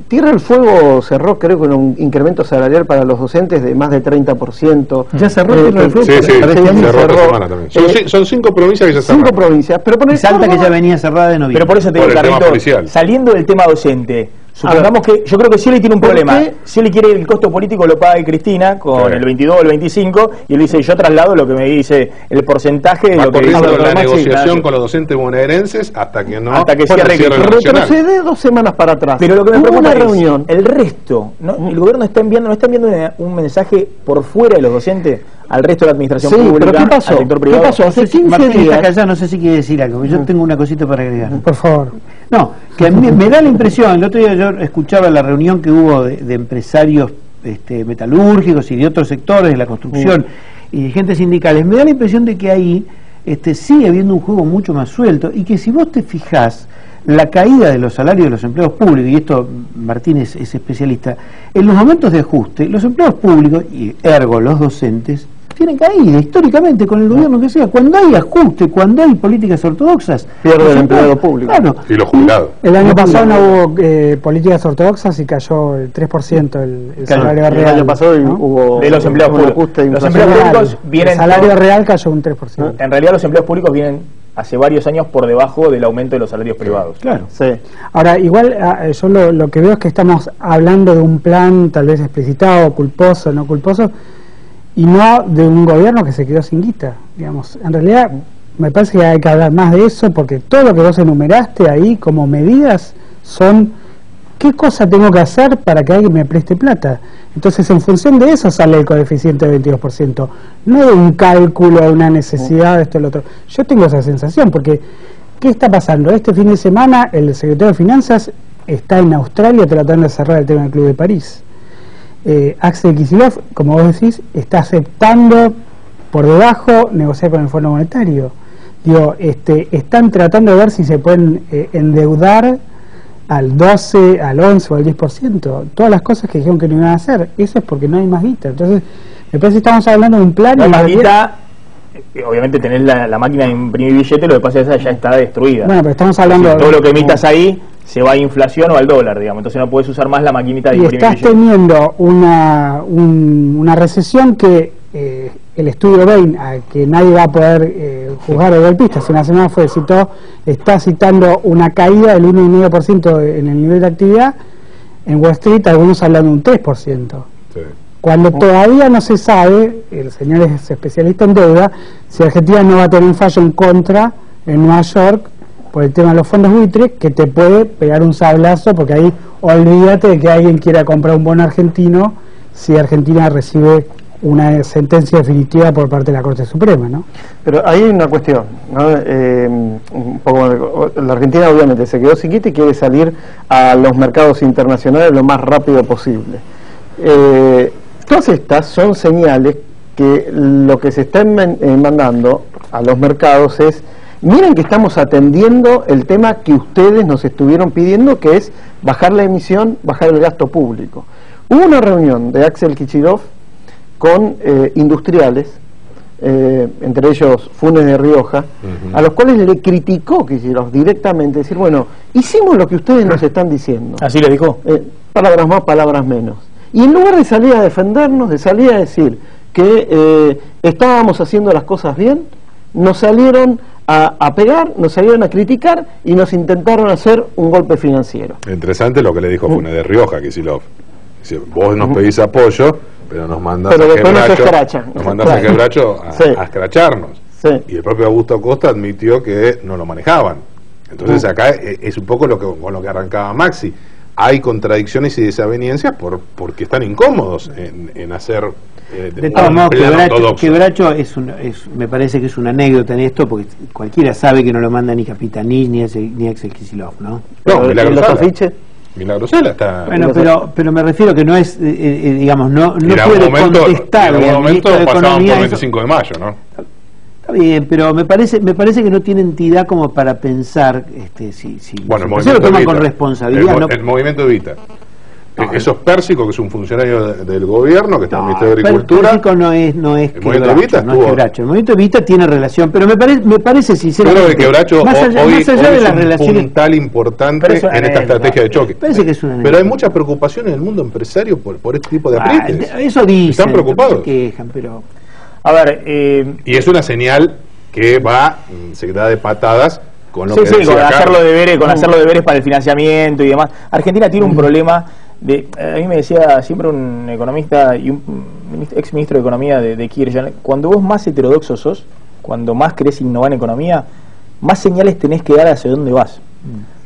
Tierra del Fuego cerró, creo, con un incremento salarial para los docentes de más de 30%. ¿Ya cerró Tierra del Fuego? Sí, cerró esta semana también. Son 5 provincias que ya cerraron. 5 provincias, pero por Salta que ya venía cerrada de noviembre. Pero por eso te digo, Carlito, saliendo del tema docente, supongamos que yo creo que Scioli tiene un problema. Scioli quiere el costo político lo paga Cristina con el 22 o el 25, y él dice, yo traslado lo que me dice el porcentaje de lo que dice la negociación con los docentes bonaerenses hasta que cierre retrocede 2 semanas para atrás. Pero lo que me preocupa una es reunión. El resto, el gobierno no está enviando un mensaje por fuera de los docentes al resto de la administración pública, pero ¿qué pasó? al sector privado. ¿Qué pasó? Hace 15 Martín días. está callado, no sé si quiere decir algo. Yo tengo una cosita para agregar. Por favor. No, que a mí me da la impresión, el otro día yo escuchaba la reunión que hubo de empresarios metalúrgicos y de otros sectores de la construcción y de gente sindicales, me da la impresión de que ahí sigue habiendo un juego mucho más suelto, y que si vos te fijás la caída de los salarios de los empleados públicos, y esto Martín es especialista, en los momentos de ajuste, los empleados públicos, y ergo los docentes, tienen caída históricamente con el gobierno que sea. Cuando hay ajuste, cuando hay políticas ortodoxas, pierde el empleado público. Claro. Y los jubilados. El año pasado no hubo políticas ortodoxas y cayó el 3% el salario real. El año pasado hubo de los empleados públicos. Los empleados públicos vienen. El salario real cayó un 3%. En realidad los empleados públicos vienen hace varios años por debajo del aumento de los salarios privados. Claro. Sí. Ahora, igual yo lo que veo es que estamos hablando de un plan tal vez explicitado, culposo, no culposo, y no de un gobierno que se quedó sin guita, digamos. En realidad me parece que hay que hablar más de eso, porque todo lo que vos enumeraste ahí como medidas son qué cosa tengo que hacer para que alguien me preste plata. Entonces, en función de eso sale el coeficiente del 22%, no de un cálculo, de una necesidad, de esto y lo otro. Yo tengo esa sensación, porque ¿qué está pasando? Este fin de semana el secretario de Finanzas está en Australia tratando de cerrar el tema del Club de París. Axel Kicillof, como vos decís, está aceptando por debajo negociar con el Fondo Monetario. Digo, están tratando de ver si se pueden endeudar al 12, al 11 o al 10%. Todas las cosas que dijeron que no iban a hacer, eso es porque no hay más guita. Entonces, me parece que estamos hablando de un plan. No hay más guita, obviamente tenés la máquina de imprimir billetes, lo que pasa es que esa ya está destruida. Bueno, pero estamos hablando todo lo que emitas ahí se va a inflación o al dólar, digamos, entonces no puedes usar más la maquinita de imprimir billetes. Y estás teniendo una recesión que el estudio Bain, a que nadie va a poder juzgar de golpistas, una semana está citando una caída del 1,5% en el nivel de actividad. En Wall Street algunos hablan de un 3%. Sí. Cuando todavía no se sabe, el señor es especialista en deuda, si Argentina no va a tener un fallo en contra en Nueva York por el tema de los fondos buitres, que te puede pegar un sablazo, porque ahí olvídate de que alguien quiera comprar un bono argentino si Argentina recibe una sentencia definitiva por parte de la Corte Suprema, ¿no? Pero hay una cuestión, ¿no? Un poco, la Argentina obviamente se quedó sin guita y quiere salir a los mercados internacionales lo más rápido posible. Todas estas son señales que lo que se está mandando a los mercados es: miren que estamos atendiendo el tema que ustedes nos estuvieron pidiendo, que es bajar la emisión, bajar el gasto público. Hubo una reunión de Axel Kicillof con industriales, entre ellos Funes de Rioja, a los cuales le criticó Kicillof directamente, decir, bueno, hicimos lo que ustedes nos están diciendo. ¿Así le dijo? Palabras más, palabras menos. Y en lugar de salir a defendernos, de salir a decir que estábamos haciendo las cosas bien, nos salieron a pegar, nos salieron a criticar y nos intentaron hacer un golpe financiero. Interesante lo que le dijo Funes de Rioja, Kicillof. Dice, vos nos pedís apoyo, pero nos mandás pero a después nos mandás a Quebracho a escracharnos. Sí. Y el propio Augusto Costa admitió que no lo manejaban. Entonces acá es un poco con lo que arrancaba Maxi. Hay contradicciones y desavenencias porque están incómodos en hacer de todos modos, Quebracho me parece que es una anécdota en esto, porque cualquiera sabe que no lo manda ni Capitanich ni Axel Kicillof, ¿no? No, Milagrosala está... Bueno, pero me refiero que no es, digamos, no puede contestar. En algún momento pasaban por 25 eso. de mayo, ¿no? Está bien, pero me parece que no tiene entidad como para pensar si bueno, el lo toman Evita, con responsabilidad. El movimiento Evita. Esos Pérsico, que es un funcionario del gobierno, que está en el Ministerio de Agricultura. Pérsico no es el movimiento Evita no es Quebracho. El movimiento Evita tiene relación, pero me parece sinceramente. Creo que Quebracho más allá de las relaciones, puntal importante en esta estrategia de choque. Parece que es una pero hay mucha preocupación en el mundo empresario por este tipo de aprietes. Eso dicen. Están preocupados. Se quejan, pero... A ver, y es una señal que se da de patadas con lo que con decía hacerlo deberes para el financiamiento y demás. Argentina tiene un problema a mí me decía siempre un economista y un ex ministro de Economía de Kirchner, cuando vos más heterodoxo sos, cuando más querés innovar en economía, más señales tenés que dar hacia dónde vas.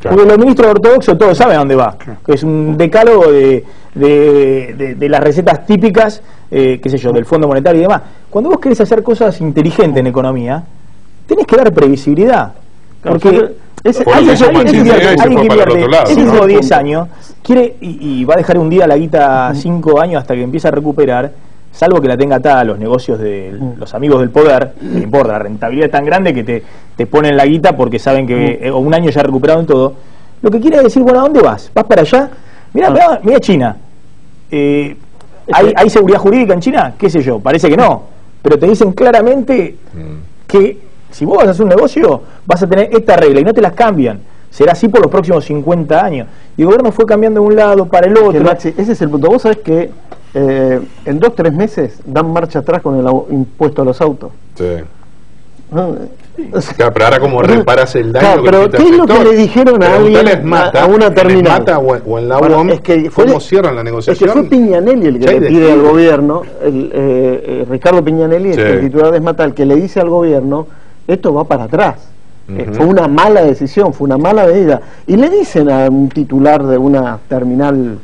Claro. Porque los ministros ortodoxos todos saben a dónde va, que es un decálogo de las recetas típicas, qué sé yo, del Fondo Monetario y demás. Cuando vos querés hacer cosas inteligentes en economía, tenés que dar previsibilidad. Porque alguien que invierte 5 o 10 años quiere y va a dejar hundida la guita 5 años hasta que empiece a recuperar, salvo que la tenga atada a los negocios de los amigos del poder, no importa, la rentabilidad es tan grande que te ponen la guita porque saben que un año ya ha recuperado en todo. Lo que quiere decir, bueno, ¿a dónde vas? ¿Vas para allá? Mira China. ¿Hay seguridad jurídica en China? ¿Qué sé yo? Parece que no. Pero te dicen claramente que si vos vas a hacer un negocio, vas a tener esta regla y no te las cambian. Será así por los próximos 50 años. Y el gobierno fue cambiando de un lado para el otro. Maxi, ese es el punto. Vos sabés que en 2-3 meses dan marcha atrás con el impuesto a los autos. Sí. Claro, pero ahora como reparas el daño, pero ¿qué es lo que le dijeron a alguien a una terminal? Mata o en la UOM, ¿cómo cierran la negociación? Es que fue Piñanelli el que le pide al gobierno, Ricardo Piñanelli, el titular de ESMATA, el que le dice al gobierno, esto va para atrás. Fue una mala decisión, fue una mala medida. Y le dicen a un titular de una terminal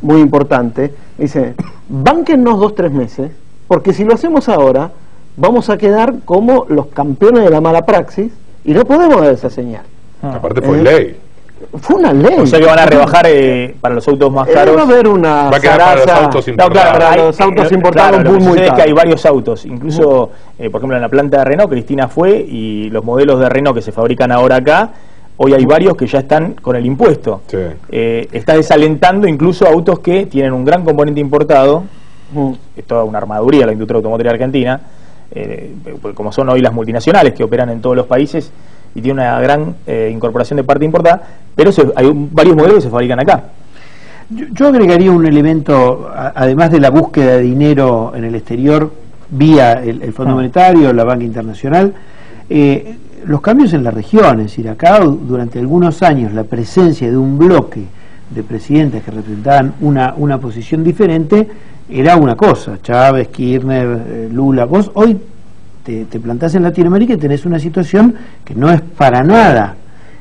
muy importante, dice, bánquennos 2-3 meses, porque si lo hacemos ahora, vamos a quedar como los campeones de la mala praxis y no podemos dar esa señal. Aparte fue ley. Fue una ley. O sea que van a rebajar para los autos más caros. Va a haber una va a quedar para los autos importados. Para los autos importados muy caros. Es que hay varios autos. Incluso, por ejemplo, en la planta de Renault, Cristina fue, y los modelos de Renault que se fabrican ahora acá, hoy hay varios que ya están con el impuesto. Sí. Está desalentando incluso autos que tienen un gran componente importado. Es toda una armaduría la industria automotriz argentina, como son hoy las multinacionales que operan en todos los países y tiene una gran incorporación de parte importada, pero hay varios modelos que se fabrican acá. Yo agregaría un elemento, además de la búsqueda de dinero en el exterior vía el Fondo Monetario, la Banca Internacional, los cambios en la región. Es decir, acá durante algunos años la presencia de un bloque de presidentes que representaban una posición diferente era una cosa. Chávez, Kirchner, Lula. Vos hoy te plantás en Latinoamérica y tenés una situación que no es para nada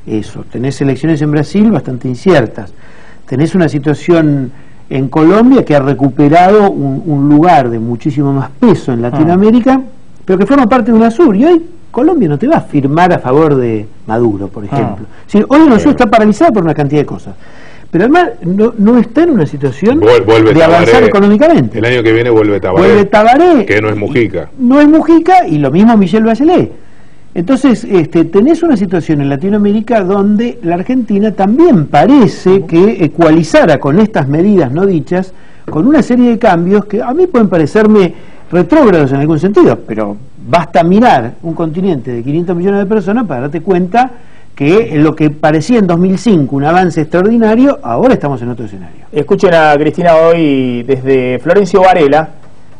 eso. Tenés elecciones en Brasil bastante inciertas. Tenés una situación en Colombia que ha recuperado un lugar de muchísimo más peso en Latinoamérica, pero que forma parte de UNASUR. Y hoy Colombia no te va a firmar a favor de Maduro, por ejemplo. Es decir, hoy UNASUR está paralizada por una cantidad de cosas. Pero además no está en una situación de avanzar económicamente. El año que viene vuelve Tabaré, que no es Mujica. No es Mujica, y lo mismo Michelle Bachelet. Entonces, tenés una situación en Latinoamérica donde la Argentina también parece que ecualizara con estas medidas no dichas, con una serie de cambios que a mí pueden parecerme retrógrados en algún sentido, pero basta mirar un continente de 500 millones de personas para darte cuenta que lo que parecía en 2005 un avance extraordinario, ahora estamos en otro escenario. Escuchen a Cristina hoy desde Florencio Varela,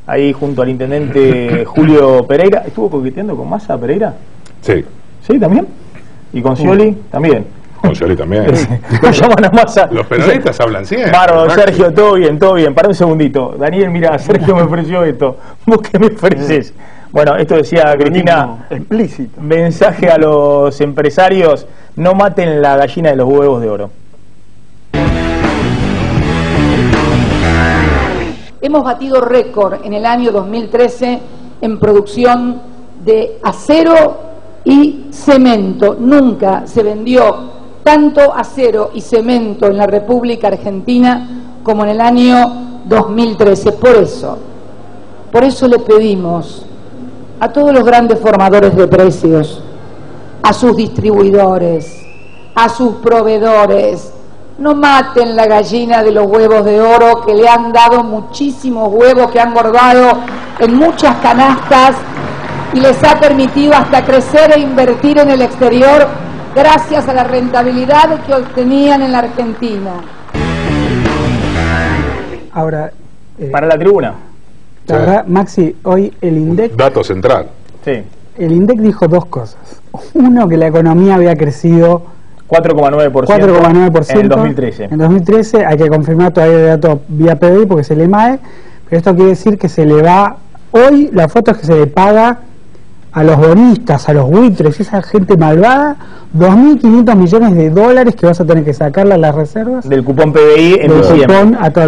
ahí junto al intendente Julio Pereira. ¿Estuvo coqueteando con Massa Pereira? Sí. ¿Sí, también? ¿Y con Scioli? También. Con Scioli también. Lo llaman a Massa. Los peronistas hablan siempre. Bárbaro, Sergio, todo bien, todo bien. Para un segundito. Daniel, mira, Sergio me ofreció esto. ¿Vos qué me ofreces? Bueno, esto decía Cristina. Explícito. Mensaje a los empresarios: no maten la gallina de los huevos de oro. Hemos batido récord en el año 2013 en producción de acero y cemento. Nunca se vendió tanto acero y cemento en la República Argentina como en el año 2013. Por eso le pedimos a todos los grandes formadores de precios, a sus distribuidores, a sus proveedores: no maten la gallina de los huevos de oro, que le han dado muchísimos huevos, que han guardado en muchas canastas y les ha permitido hasta crecer e invertir en el exterior gracias a la rentabilidad que obtenían en la Argentina. Ahora, para la tribuna. La verdad, Maxi, hoy el INDEC... Dato central. Sí. El INDEC dijo dos cosas. Uno, que la economía había crecido 4,9% en el 2013. En 2013 hay que confirmar todavía el dato vía PBI porque se le MAE, pero esto quiere decir que se le va... Hoy la foto es que se le paga a los bonistas, a los buitres, esa gente malvada, 2.500 millones de dólares que vas a tener que sacarle a las reservas. Del cupón PBI en diciembre.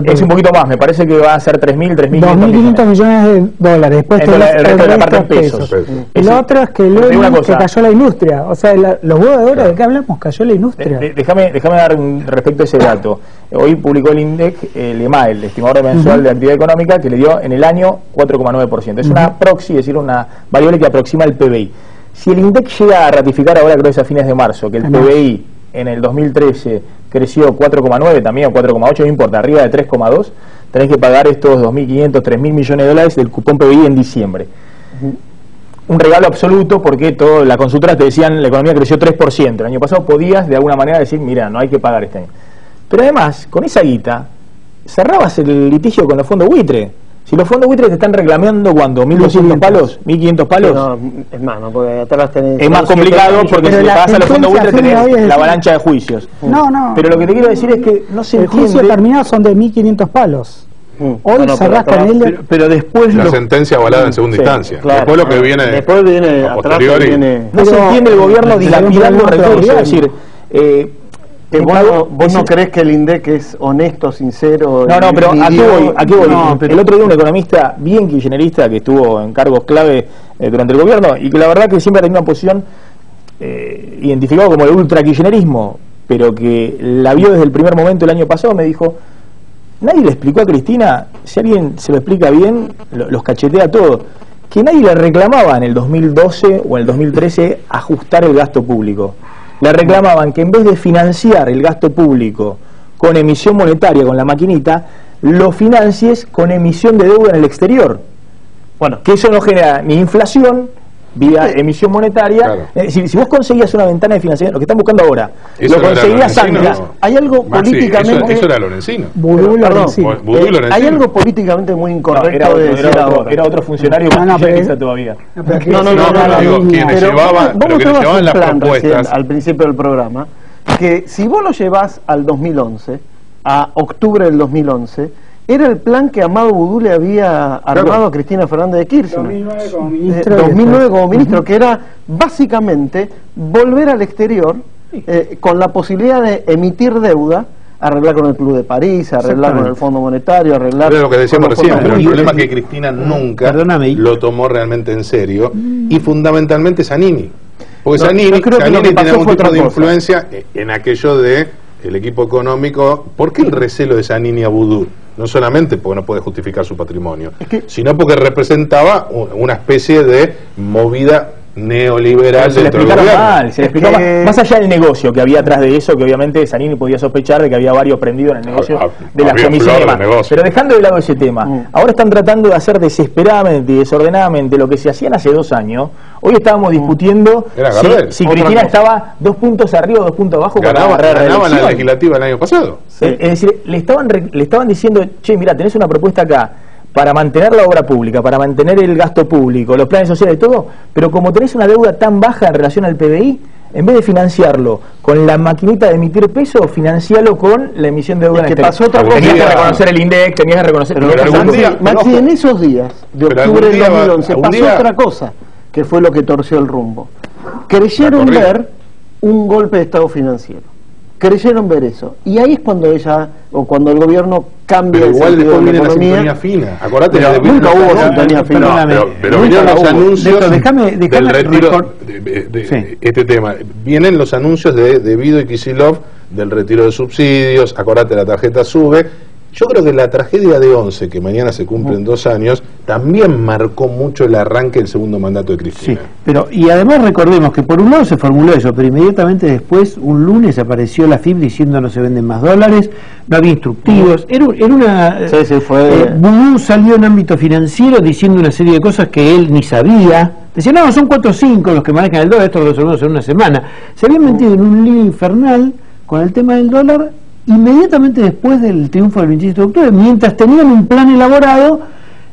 Es un poquito más, me parece que va a ser 3.500 millones de dólares. Después el resto de la parte en pesos. Lo otro es que cayó la industria. O sea, los huevos de oro, ¿de qué hablamos? Cayó la industria. Déjame dar respecto a ese dato. Hoy publicó el INDEC, el EMAE, el estimador mensual de actividad económica, que le dio en el año 4,9%. Es una proxy, es decir, una variable que aproxima el PBI. Si el INDEC llega a ratificar ahora, creo que es a fines de marzo, que el PBI en el 2013 creció 4,9 también, o 4,8, no importa, arriba de 3,2, tenés que pagar estos 2.500, 3.000 millones de dólares del cupón PBI en diciembre. Un regalo absoluto, porque la consultora te decían la economía creció 3%. El año pasado podías de alguna manera decir, mira, no hay que pagar este año. Pero además, con esa guita, cerrabas el litigio con los fondos buitre. Si los fondos buitres te están reclamando, ¿cuánto? ¿1.200 palos? ¿1.500 palos? No, es más, no, porque atrás tenés... Es más complicado porque si le pagas a los fondos buitres tenés la avalancha de juicios. No. Pero lo que te quiero decir es que no se entiende... El juicio terminado son de 1.500 palos. Hoy cerrás con él... Pero después... La sentencia avalada en segunda instancia. Claro, después lo que viene... Después viene a posteriori. No se entiende el gobierno dilapidando recursos. Es decir... Que vos no crees que el INDEC es honesto, sincero. No, pero aquí voy. El otro día un economista bien kirchnerista que estuvo en cargos clave durante el gobierno y que la verdad que siempre ha tenido una posición identificado como el ultra kirchnerismo, pero que la vio desde el primer momento el año pasado, me dijo: nadie le explicó a Cristina, si alguien se lo explica bien, los cachetea todo, que nadie le reclamaba en el 2012 o en el 2013 ajustar el gasto público. Le reclamaban que en vez de financiar el gasto público con emisión monetaria, con la maquinita, lo financies con emisión de deuda en el exterior. Bueno, que eso no genera ni inflación vía emisión monetaria. Claro. Si vos conseguías una ventana de financiación, lo que están buscando ahora, eso lo conseguías antes. Hay algo políticamente... Eso era Lorenzino. Hay algo políticamente muy incorrecto de decir ahora. Era otro funcionario todavía. Quienes llevaban las propuestas al principio del programa, que si vos lo llevás al 2011, a octubre del 2011, era el plan que Amado Boudou le había armado a Cristina Fernández de Kirchner. 2009 como ministro, que era básicamente volver al exterior con la posibilidad de emitir deuda, arreglar con el Club de París, arreglar con el Fondo Monetario, arreglar... Pero lo que decíamos recién, pero el problema es que Cristina nunca lo tomó realmente en serio, y fundamentalmente Zanini. Porque Zanini tiene algún tipo de influencia en aquello de el equipo económico. ¿Por qué el recelo de Zanini a Boudou? No solamente porque no puede justificar su patrimonio, sino porque representaba una especie de movida neoliberal dentro del gobierno. Se le explicó mal. Más allá del negocio que había atrás de eso, que obviamente Zanini podía sospechar de que había varios prendidos en el negocio de las comisiones y demás. Pero dejando de lado ese tema, ahora están tratando de hacer desesperadamente y desordenadamente lo que se hacían hace 2 años. Hoy estábamos discutiendo si Cristina estaba 2 puntos arriba o 2 puntos abajo. Ganaba en la legislativa el año pasado. Es decir, le estaban diciendo: che, mira, tenés una propuesta acá. para mantener la obra pública, para mantener el gasto público, los planes sociales y todo, pero como tenés una deuda tan baja en relación al PBI, en vez de financiarlo con la maquinita de emitir peso, financialo con la emisión de deuda. Es que pasó otra cosa. Tenías que reconocer el INDEC, tenías que reconocer... Maxi, en esos días de octubre del 2011 pasó otra cosa, que fue lo que torció el rumbo. Creyeron ver un golpe de Estado financiero. Creyeron ver eso. Y ahí es cuando cuando el gobierno cambia pero el igual sentido después de la viene la economía. sintonía fina. Acordate, Nunca hubo sintonía fina. Pero vinieron los anuncios déjame del retiro de este tema. Vienen los anuncios de Vido y Kicillof del retiro de subsidios. Acordate, la tarjeta sube. Yo creo que la tragedia de 11, que mañana se cumplen 2 años, también marcó mucho el arranque del segundo mandato de Cristina. Sí, pero y además recordemos que por un lado se formuló eso, pero inmediatamente después, un lunes, apareció la FIP diciendo no se venden más dólares, no había instructivos, era una... Boudou salió en ámbito financiero diciendo una serie de cosas que él ni sabía. Decía, no, son 4 o 5 los que manejan el dólar, esto lo resolvemos en una semana. Se habían metido en un lío infernal con el tema del dólar inmediatamente después del triunfo del 27 de octubre, mientras tenían un plan elaborado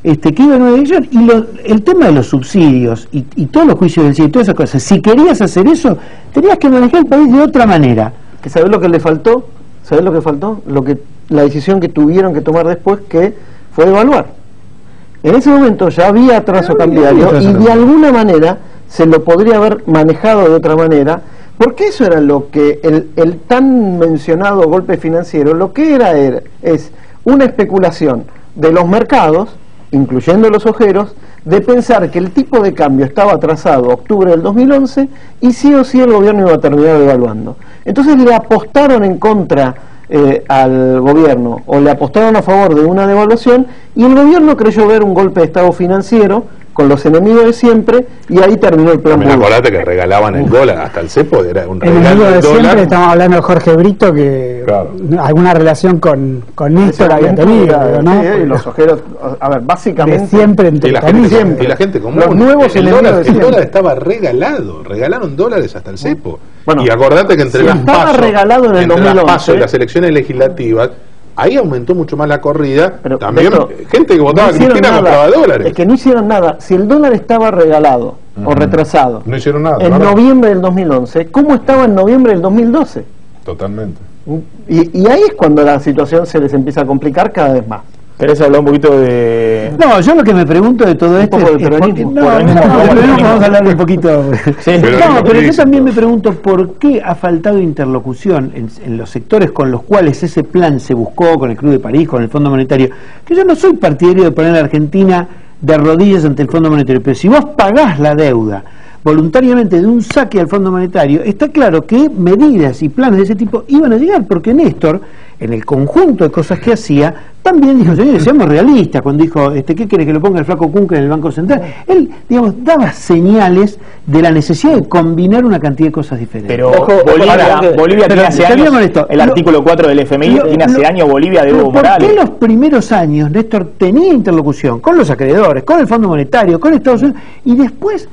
que iba en una dirección. Y el tema de los subsidios y todos los juicios del cielo y todas esas cosas, si querías hacer eso, tenías que manejar el país de otra manera. ¿Sabés lo que le faltó? ¿Sabés lo que faltó? La decisión que tuvieron que tomar después, que fue devaluar. En ese momento ya había atraso cambiario y de alguna manera se lo podría haber manejado de otra manera, porque eso era lo que el tan mencionado golpe financiero, lo que es una especulación de los mercados, incluyendo los ojeros, de pensar que el tipo de cambio estaba atrasado octubre del 2011 y sí o sí el gobierno iba a terminar devaluando. Entonces le apostaron en contra al gobierno, o le apostaron a favor de una devaluación, y el gobierno creyó ver un golpe de Estado financiero con los enemigos de siempre, y ahí terminó el plan. Acordate que regalaban el dólar, hasta el cepo era un regalo. El enemigo de dólar. siempre, estamos hablando de Jorge Brito, que alguna relación con Néstor había tenido, ¿no? Sí, y los ojeros, a ver, básicamente... De siempre y la gente común. Los nuevos el dólar estaba regalado, regalaron dólares hasta el cepo. Bueno, y acordate que entre las estaba regalado en el 2011, y las elecciones legislativas, ahí aumentó mucho más la corrida, pero también gente que votaba a Cristina compraba dólares. Es que no hicieron nada. Si el dólar estaba regalado o retrasado, no hicieron nada en noviembre del 2011, ¿cómo estaba en noviembre del 2012? Totalmente. Y ahí es cuando la situación se les empieza a complicar cada vez más. ¿Querés hablar un poquito de...? No, yo lo que me pregunto de todo esto es... Vamos a hablar un poquito... pero yo también me pregunto por qué ha faltado interlocución en los sectores con los cuales ese plan se buscó, con el Club de París, con el Fondo Monetario, que yo no soy partidario de poner a la Argentina de rodillas ante el Fondo Monetario, pero si vos pagás la deuda voluntariamente de un saque al Fondo Monetario, está claro que medidas y planes de ese tipo iban a llegar, porque Néstor, en el conjunto de cosas que hacía, también dijo, señores, seamos realistas, cuando dijo, ¿qué quiere que lo ponga el flaco Cunca en el Banco Central? Él, digamos, daba señales de la necesidad de combinar una cantidad de cosas diferentes. Pero Bolivia tiene hace años, el artículo 4 del FMI, tiene hace años Bolivia de Evo Morales. ¿Por qué los primeros años Néstor tenía interlocución con los acreedores, con el Fondo Monetario, con Estados Unidos, y después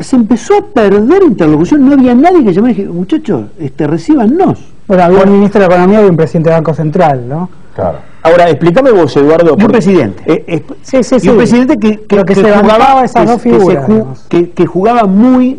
se empezó a perder interlocución? No había nadie que llamara y dijera, muchachos, recíbannos. Bueno, había un ministro de Economía y un presidente del Banco Central, ¿no? Claro. Ahora, explícame vos, Eduardo. Y un presidente. Sí. Y un presidente que jugaba esas dos figuras. Que jugaba muy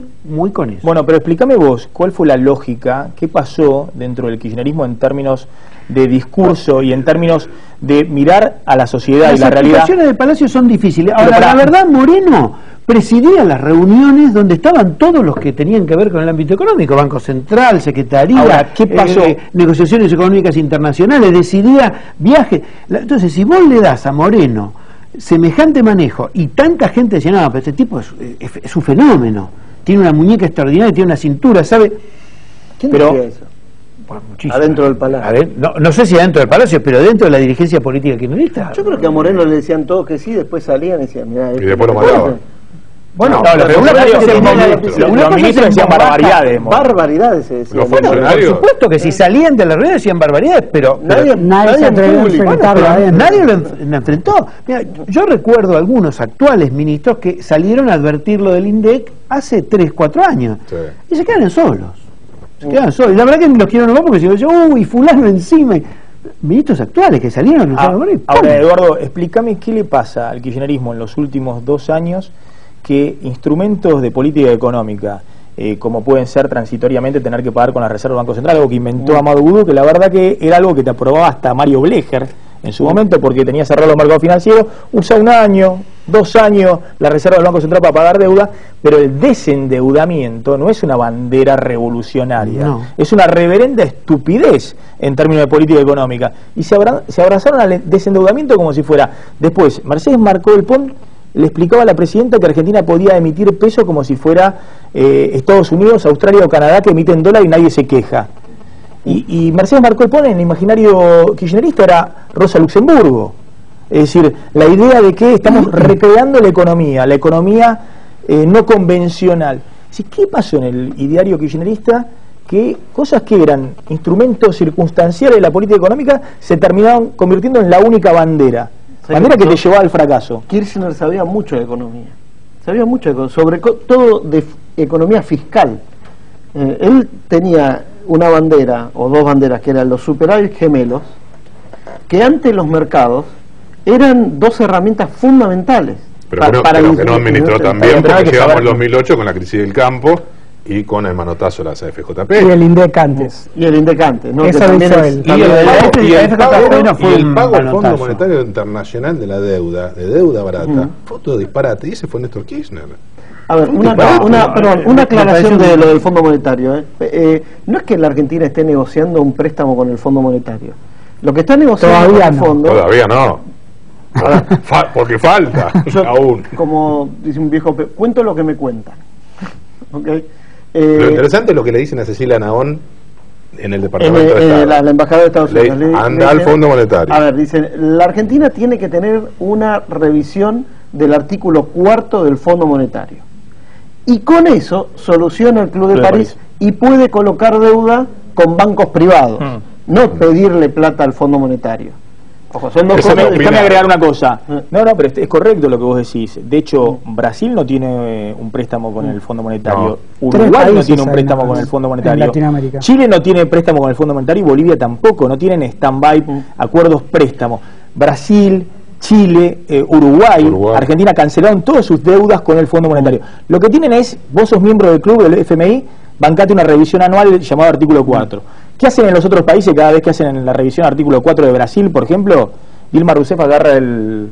con eso. Bueno, pero explícame vos, ¿cuál fue la lógica? ¿Qué pasó dentro del kirchnerismo en términos de discurso y en términos de mirar a la sociedad y la realidad? Las situaciones del Palacio son difíciles. Ahora, la verdad, Moreno presidía las reuniones donde estaban todos los que tenían que ver con el ámbito económico, Banco Central, Secretaría. Ahora, ¿qué pasó? Negociaciones económicas internacionales, decidía viajes. Entonces, si vos le das a Moreno semejante manejo y tanta gente decía, no, pero este tipo es un fenómeno, tiene una muñeca extraordinaria, tiene una cintura, ¿sabe? ¿Quién decía eso? Bueno, adentro del Palacio. No sé si adentro del Palacio, pero dentro de la dirigencia política kirchnerista. Yo creo que a Moreno le decían todos que sí, después salían y decían, mirá, y después lo mataban. Bueno, los ministros decían barbaridades. Barbaridades se decían. Los funcionarios. Por supuesto que si salían de la reunión decían barbaridades, pero nadie se atrevió a enfrentarlo. Nadie lo enfrentó. Mira, yo recuerdo algunos actuales ministros que salieron a advertir lo del INDEC hace 3, 4 años. Sí. Y se quedan solos. Y la verdad que los quiero nombrar porque si yo, uy, fulano encima. ministros actuales que salieron. Ahora, Eduardo, explícame qué le pasa al kirchnerismo en los últimos 2 años que instrumentos de política económica, como pueden ser transitoriamente tener que pagar con la Reserva del Banco Central, algo que inventó Amado Boudou, que la verdad que era algo que te aprobaba hasta Mario Blecher en su momento, porque tenía cerrado los mercados financieros, usa 1 año, 2 años la Reserva del Banco Central para pagar deuda, pero el desendeudamiento no es una bandera revolucionaria, no. Es una reverenda estupidez en términos de política económica, y se abrazaron al desendeudamiento como si fuera. Después, Mercedes Marcó del Pont le explicaba a la presidenta que Argentina podía emitir peso como si fuera Estados Unidos, Australia o Canadá, que emiten dólar y nadie se queja. Y Mercedes Marcó del Pont en el imaginario kirchnerista era Rosa Luxemburgo. Es decir, la idea de que estamos recreando la economía no convencional. ¿Qué pasó en el ideario kirchnerista? Que cosas que eran instrumentos circunstanciales de la política económica se terminaron convirtiendo en la única bandera. Bandera que te llevaba al fracaso. Kirchner sabía mucho de economía. Sabía mucho sobre todo de economía fiscal. Él tenía una bandera o 2 banderas que eran los superávit gemelos, que ante los mercados eran 2 herramientas fundamentales. Pero que no administró también, porque llegamos en 2008 con la crisis del campo y con el manotazo de la CFJP. Y el INDEC antes. Y el INDEC antes, ¿no? Eso hizo él. Y el pago al Fondo Monetario Internacional de la deuda, de deuda barata, fue todo disparate, y ese fue Néstor Kirchner. A ver, una aclaración de lo del Fondo Monetario. No es que la Argentina esté negociando un préstamo con el Fondo Monetario. Lo que está negociando con el fondo... Todavía no. Porque falta aún. Como dice un viejo, cuento lo que me cuentan. ¿Okay? Lo interesante es lo que le dicen a Cecilia Nahón en el Departamento de Estado. La embajada de Estados Unidos. Anda al Fondo Monetario. A ver, dicen, la Argentina tiene que tener una revisión del artículo 4 del Fondo Monetario. Y con eso soluciona el Club de París y puede colocar deuda con bancos privados, no pedirle plata al Fondo Monetario. Ojo, son 2 cosas. Déjame agregar una cosa. No, pero es correcto lo que vos decís. De hecho, Brasil no tiene un préstamo con el Fondo Monetario. Uruguay no tiene un préstamo con el Fondo Monetario. Chile no tiene préstamo con el Fondo Monetario y Bolivia tampoco. No tienen stand-by, acuerdos préstamos. Brasil, Chile, Uruguay, Argentina cancelaron todas sus deudas con el Fondo Monetario. Lo que tienen es, vos sos miembro del club del FMI, bancate una revisión anual llamado artículo 4. ¿Qué hacen en los otros países cada vez que hacen en la revisión artículo 4 de Brasil, por ejemplo? Dilma Rousseff agarra el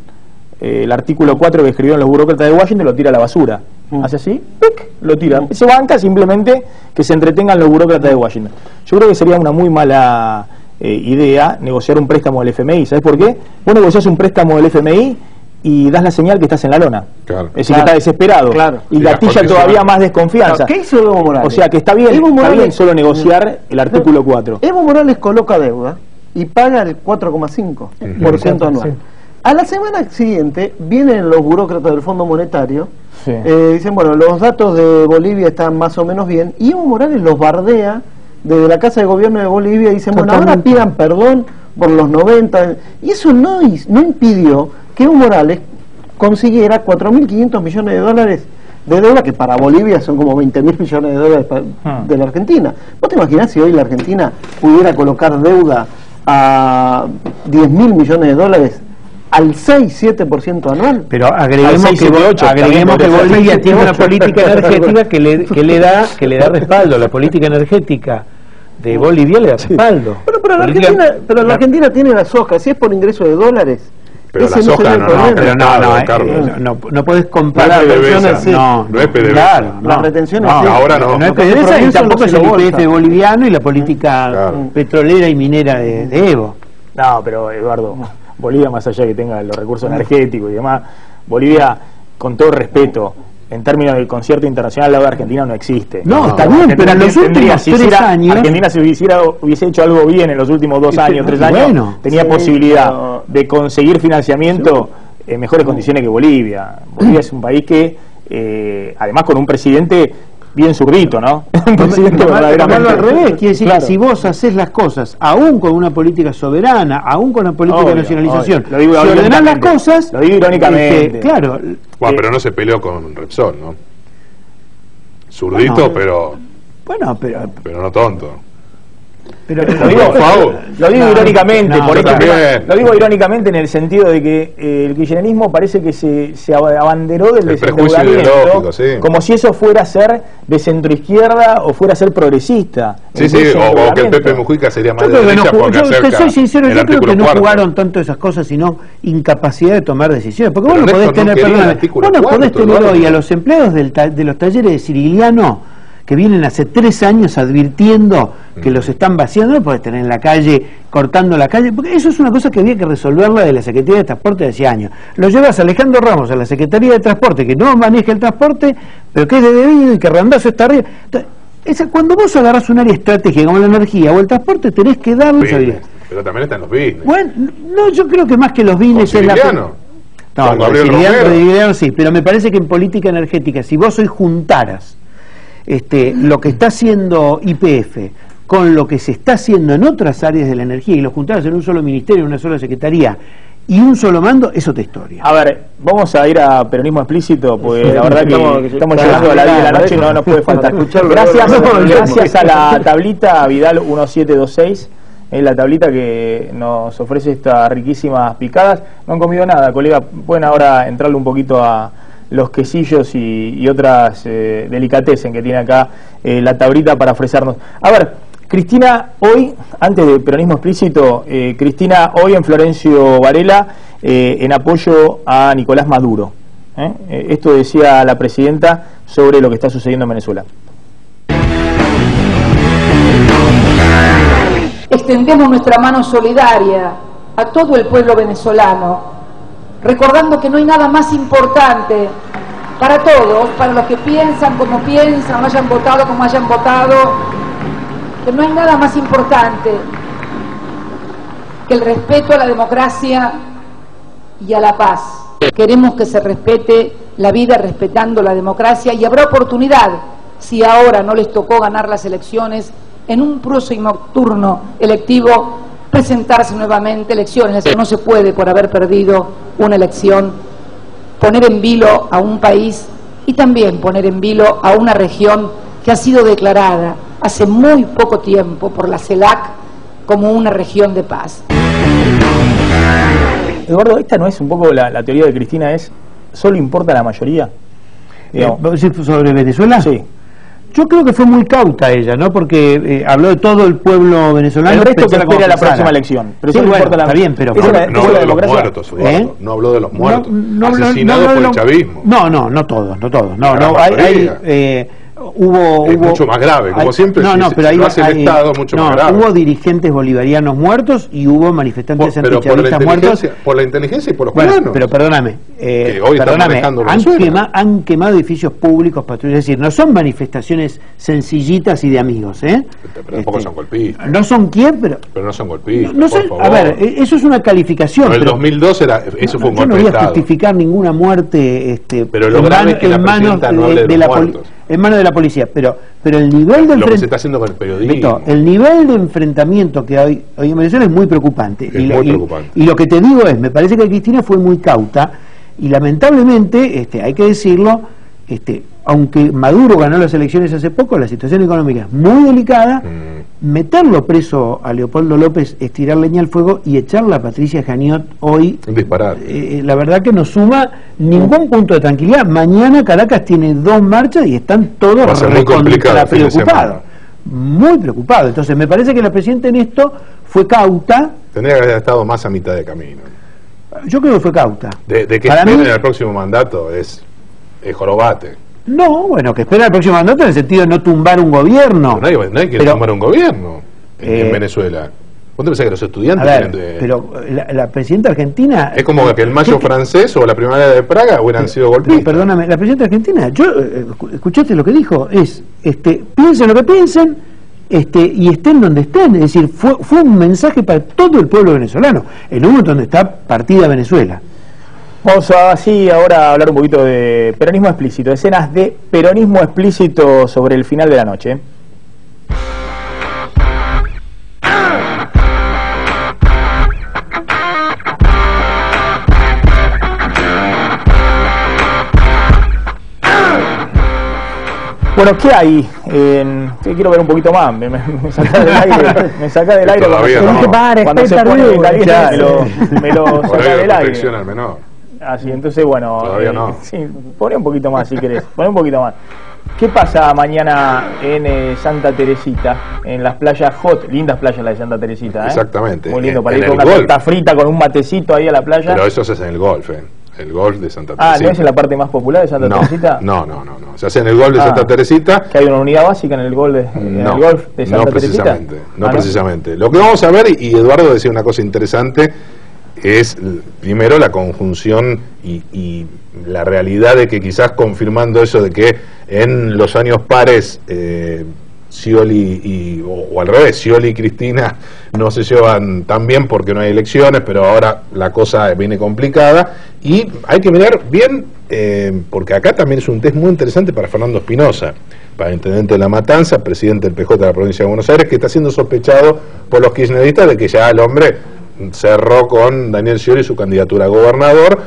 artículo 4 que escribieron los burócratas de Washington y lo tira a la basura. Hace así, ¡pic!, lo tira. Se banca simplemente que se entretengan los burócratas de Washington. Yo creo que sería una muy mala idea negociar un préstamo del FMI. ¿Sabes por qué? Vos negociás un préstamo del FMI y das la señal que estás en la lona. Claro. Es decir, que estás desesperado. Claro. Y gatilla todavía más desconfianza. ¿Qué hizo Evo Morales? O sea, que está bien solo negociar el artículo 4. Evo Morales coloca deuda y paga el 4,5% anual. Sí. A la semana siguiente vienen los burócratas del Fondo Monetario, dicen, bueno, los datos de Bolivia están más o menos bien, y Evo Morales los bardea desde la Casa de Gobierno de Bolivia y dicen, bueno, ahora pidan perdón por los 90, y eso no impidió que Evo Morales consiguiera 4.500 millones de dólares de deuda, que para Bolivia son como 20.000 millones de dólares de la Argentina. ¿Vos te imaginás si hoy la Argentina pudiera colocar deuda a 10.000 millones de dólares al 6-7% anual? Pero agreguemos que Bolivia tiene una política energética que le da respaldo. La política energética de Bolivia le da respaldo. Bueno, pero la Argentina tiene la soja, si es por ingreso de dólares. Pero la soja no puedes comparar retenciones. No es PDVSA. Claro, las retenciones ahora no. No es PDVSA y tampoco es el IPF boliviano y la política petrolera y minera de Evo. No, pero Eduardo, Bolivia, más allá de que tenga los recursos energéticos y demás, Bolivia, con todo respeto, en términos del concierto internacional, la de Argentina no existe. No, está bien, pero en los últimos 3 años... Argentina, si hubiese hecho algo bien en los últimos 2 años, 3 años, tenía posibilidad de conseguir financiamiento en mejores condiciones que Bolivia. Bolivia es un país que, además con un presidente bien zurdito, ¿no? Un presidente verdaderamente... al revés, quiere decir que si vos haces las cosas, aún con una política soberana, aún con una política de nacionalización, si ordenás las cosas... Lo digo irónicamente. Claro. Bueno, pero no se peleó con Repsol, ¿no? Zurdito, pero... Bueno, pero no tonto. Pero lo digo irónicamente, lo digo irónicamente en el sentido de que el kirchnerismo parece que se abanderó del desendeudamiento, como si eso fuera a ser de centroizquierda o fuera a ser progresista. Sí, o que el Pepe Mujica sería más de derecha porque acerca. Te soy sincero, yo creo que no jugaron tanto esas cosas, sino incapacidad de tomar decisiones. Porque vos no podés tener, hoy a los empleados de los talleres de Sirigliano, que vienen hace 3 años advirtiendo que los están vaciando, no podés tener en la calle, cortando la calle, porque eso es una cosa que había que resolverla de la Secretaría de Transporte de hace años. Lo llevas a Alejandro Ramos a la Secretaría de Transporte, que no maneja el transporte, pero que es de debido y que Randazzo está arriba. Entonces, cuando vos agarrás un área estratégica como la energía o el transporte, tenés que darle esa habilidad. Pero también están los business. Bueno, no, yo creo que más que los business es la... No, Sirigliano sí, pero me parece que en política energética, si vos hoy juntaras lo que está haciendo YPF con lo que se está haciendo en otras áreas de la energía y lo juntaras en un solo ministerio, una sola secretaría y un solo mando, es otra historia. A ver, vamos a ir a peronismo explícito, porque la verdad que estamos llegando a la 10 de la noche y no nos puede faltar. Gracias a la tablita Vidal 1726, es la tablita que nos ofrece estas riquísimas picadas. No han comido nada, colega, pueden ahora entrarle un poquito a los quesillos y otras delicatessen que tiene acá la tablita para ofrecernos. A ver, Cristina, hoy, antes de peronismo explícito, Cristina, hoy en Florencio Varela, en apoyo a Nicolás Maduro. Esto decía la presidenta sobre lo que está sucediendo en Venezuela. Extendemos nuestra mano solidaria a todo el pueblo venezolano, recordando que no hay nada más importante para todos, para los que piensan como piensan, hayan votado como hayan votado, que no hay nada más importante que el respeto a la democracia y a la paz. Queremos que se respete la vida respetando la democracia y habrá oportunidad, si ahora no les tocó ganar las elecciones, en un próximo turno electivo presentarse nuevamente elecciones. No se puede, por haber perdido una elección, poner en vilo a un país y también poner en vilo a una región que ha sido declarada hace muy poco tiempo por la CELAC como una región de paz. Eduardo, esta no es un poco la teoría de Cristina, es ¿solo importa la mayoría? ¿Sobre Venezuela? Sí. Yo creo que fue muy cauta ella, ¿no? Porque habló de todo el pueblo venezolano. El resto que espera la próxima elección. Pero sí, bueno, está bien, pero... No habló de los muertos, no habló de los muertos, asesinados por el chavismo. No todos. Hubo mucho más grave, como siempre. Pero ahí hace el Estado mucho más grave. Hubo dirigentes bolivarianos muertos y hubo manifestantes antichavistas muertos. Por la inteligencia y por los cubanos. Pero perdóname, han quemado edificios públicos, es decir, no son manifestaciones sencillitas y de amigos, Pero tampoco son golpistas. No son quién, pero no son golpistas. No sé, a ver, eso es una calificación. Pero el 2002 eso fue un golpe de Estado. Yo no voy a justificar ninguna muerte pero lo grave es que la presidenta no hable de los muertos. En manos de la policía, pero el nivel de lo que se está haciendo con el periodismo, el nivel de enfrentamiento que hay hoy en Venezuela es muy preocupante. Preocupante. Y lo que te digo es, me parece que Cristina fue muy cauta y lamentablemente, hay que decirlo, aunque Maduro ganó las elecciones hace poco, la situación económica es muy delicada. Meterlo preso a Leopoldo López es tirar leña al fuego, y echarla a Patricia Janiot hoy, la verdad que no suma ningún punto de tranquilidad. Mañana Caracas tiene 2 marchas y están todos recontra preocupados, muy preocupados. Entonces me parece que la presidenta en esto fue cauta. Tendría que haber estado más a mitad de camino. Yo creo que fue cauta. De que esperen el próximo mandato es jorobate. No, bueno, que espera el próximo mandato en el sentido de no tumbar un gobierno. No hay que tumbar un gobierno en Venezuela. ¿Vos te pensás que los estudiantes pero la presidenta argentina... Es como que el mayo francés o la primavera de Praga hubieran sido golpistas. Perdóname, la presidenta argentina, escuchaste lo que dijo, piensen lo que piensen, y estén donde estén. Es decir, fue un mensaje para todo el pueblo venezolano, en un momento donde está partida Venezuela. Vamos así ahora a hablar un poquito de peronismo explícito, escenas de peronismo explícito sobre el final de la noche. Bueno, ¿qué hay? Quiero ver un poquito más, me saca del aire, me saca del aire cuando se pone en caliente, me lo saca del aire. Al menor. Así, entonces, bueno, todavía no. Sí, poné un poquito más si querés, poné un poquito más. ¿Qué pasa mañana en Santa Teresita, en las playas hot? Lindas playas las de Santa Teresita, ¿eh? Exactamente. Muy lindo, para ir con una torta frita, con un matecito ahí a la playa. Pero eso se hace en el golf, el golf de Santa Teresita. ¿No es en la parte más popular de Santa Teresita? No. Se hace en el golf de Santa Teresita. ¿Que hay una unidad básica en el golf de, golf de Santa Teresita? No precisamente. Lo que vamos a ver, y Eduardo decía una cosa interesante, es primero la conjunción y la realidad de que quizás confirmando eso de que en los años pares Scioli o al revés, Scioli y Cristina no se llevan tan bien porque no hay elecciones, pero ahora la cosa viene complicada y hay que mirar bien, porque acá también es un test muy interesante para Fernando Espinosa, para el intendente de La Matanza, presidente del PJ de la provincia de Buenos Aires, que está siendo sospechado por los kirchneristas de que ya el hombre cerró con Daniel Scioli su candidatura a gobernador.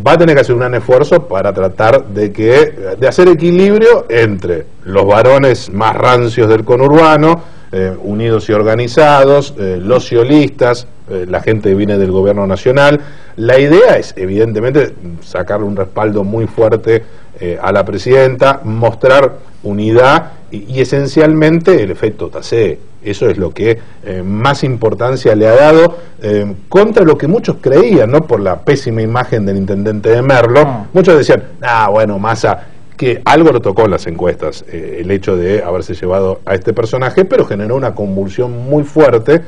Va a tener que hacer un gran esfuerzo para tratar de hacer equilibrio entre los varones más rancios del conurbano, unidos y organizados, los sciolistas, la gente que viene del gobierno nacional. La idea es, evidentemente, sacarle un respaldo muy fuerte a la presidenta, mostrar unidad y esencialmente el efecto Tassé. Eso es lo que más importancia le ha dado contra lo que muchos creían, ¿no? Por la pésima imagen del intendente de Merlo. Muchos decían, bueno, Massa, que algo lo tocó en las encuestas, el hecho de haberse llevado a este personaje, pero generó una convulsión muy fuerte,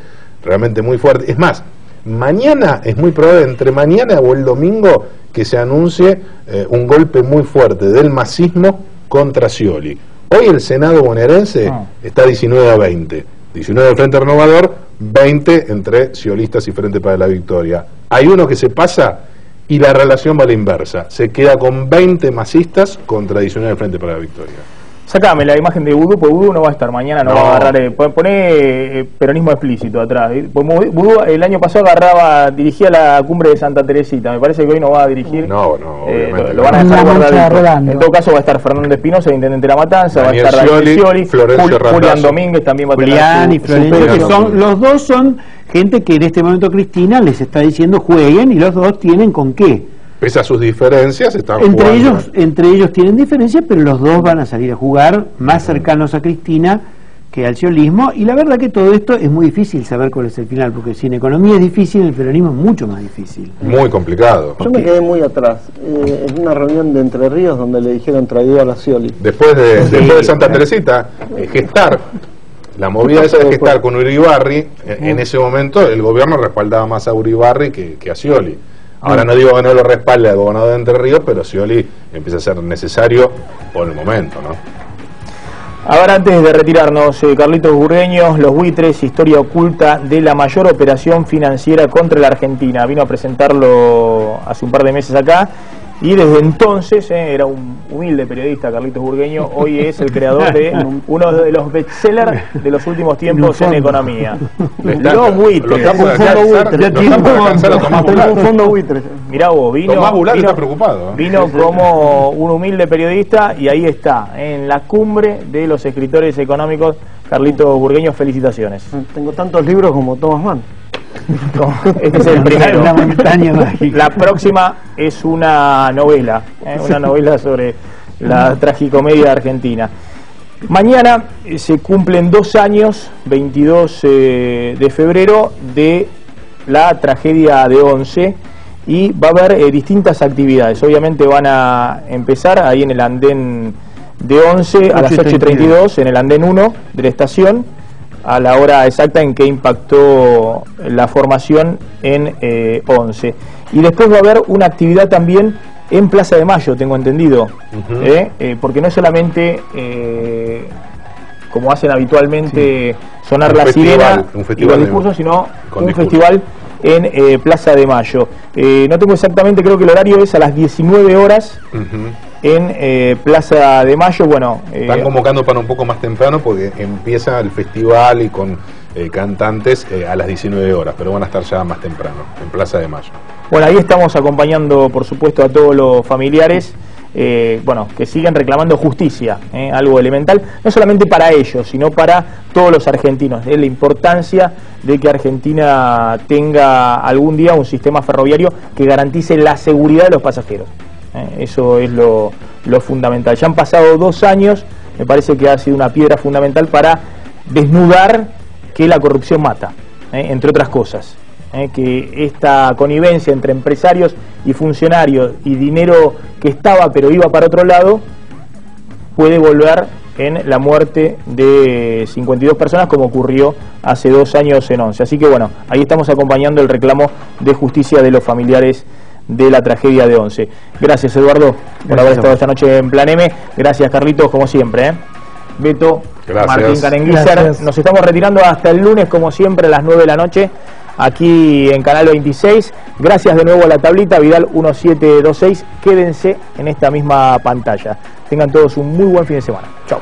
realmente muy fuerte. Es más, mañana es muy probable, entre mañana o el domingo, que se anuncie un golpe muy fuerte del masismo contra Scioli. Hoy el Senado bonaerense está 19-20. 19 del Frente Renovador, 20 entre sciolistas y Frente para la Victoria. Hay uno que se pasa y la relación va a la inversa. Se queda con 20 masistas contra 19 del Frente para la Victoria. Sácame la imagen de Vudú, porque Vudú no va a estar mañana, no va a agarrar, poné peronismo explícito atrás. Vudú el año pasado dirigía la cumbre de Santa Teresita, me parece que hoy no va a dirigir. No, obviamente. Lo van a dejar guardadito. En todo caso va a estar Fernando Espinosa, el intendente de La Matanza, Daniel va a estar Daniel Scioli, Julián Domínguez también va a tener y Florencia, que son, los dos son gente que en este momento Cristina les está diciendo jueguen y los dos tienen con qué. Pese a sus diferencias, están jugando. Entre ellos tienen diferencias, pero los dos van a salir a jugar más cercanos a Cristina que al sciolismo, y la verdad que todo esto es muy difícil saber cuál es el final, porque si en economía es difícil, en el peronismo es mucho más difícil. Muy complicado. Yo me quedé muy atrás, en una reunión de Entre Ríos donde le dijeron traidor a Scioli. Después de Santa Teresita, gestar, la movida esa de gestar con Uribarri, en ese momento el gobierno respaldaba más a Uribarri que a Scioli. Ahora no digo que no lo respalde al gobernador de Entre Ríos, pero Scioli empieza a ser necesario por el momento, ¿no? Ahora, antes de retirarnos, Carlitos Burgueño, los buitres, historia oculta de la mayor operación financiera contra la Argentina. Vino a presentarlo hace un par de meses acá y desde entonces era un humilde periodista, Carlitos Burgueño. Hoy es el creador de uno de los bestsellers de los últimos tiempos en economía. Los buitres. Un fondo buitre. Mirá vos, está preocupado. Vino como un humilde periodista y ahí está, en la cumbre de los escritores económicos. Carlitos Burgueño, felicitaciones. Tengo tantos libros como Thomas Mann. Este es el primero. Una montaña mágica. La próxima es una novela sobre la tragicomedia argentina. Mañana se cumplen 2 años, 22 de febrero, de la tragedia de Once, y va a haber distintas actividades. Obviamente van a empezar ahí en el andén de Once a las 8:32, en el andén 1 de la estación, a la hora exacta en que impactó la formación en Once. Y después va a haber una actividad también en Plaza de Mayo, tengo entendido, porque no es solamente, como hacen habitualmente, sonar la sirena y los discursos, sino un festival en Plaza de Mayo. No tengo exactamente, creo que el horario es a las 19 horas. En Plaza de Mayo. Bueno, están convocando para un poco más temprano porque empieza el festival y con cantantes a las 19 horas, pero van a estar ya más temprano en Plaza de Mayo. Bueno, ahí estamos acompañando, por supuesto, a todos los familiares bueno, que siguen reclamando justicia, algo elemental, no solamente para ellos, sino para todos los argentinos, la importancia de que Argentina tenga algún día un sistema ferroviario que garantice la seguridad de los pasajeros. Eso es lo fundamental. Ya han pasado 2 años, me parece que ha sido una piedra fundamental para desnudar que la corrupción mata, entre otras cosas. Que esta connivencia entre empresarios y funcionarios y dinero que estaba pero iba para otro lado puede volver en la muerte de 52 personas como ocurrió hace 2 años en Once. Así que bueno, ahí estamos acompañando el reclamo de justicia de los familiares de la tragedia de Once. Gracias, Eduardo, por haber estado esta noche en Plan M. Gracias, Carlitos, como siempre. Beto, gracias. Martín Carenguízar, nos estamos retirando hasta el lunes, como siempre, a las 9 de la noche, aquí en Canal 26. Gracias de nuevo a la tablita, Vidal 1726. Quédense en esta misma pantalla. Tengan todos un muy buen fin de semana. Chao.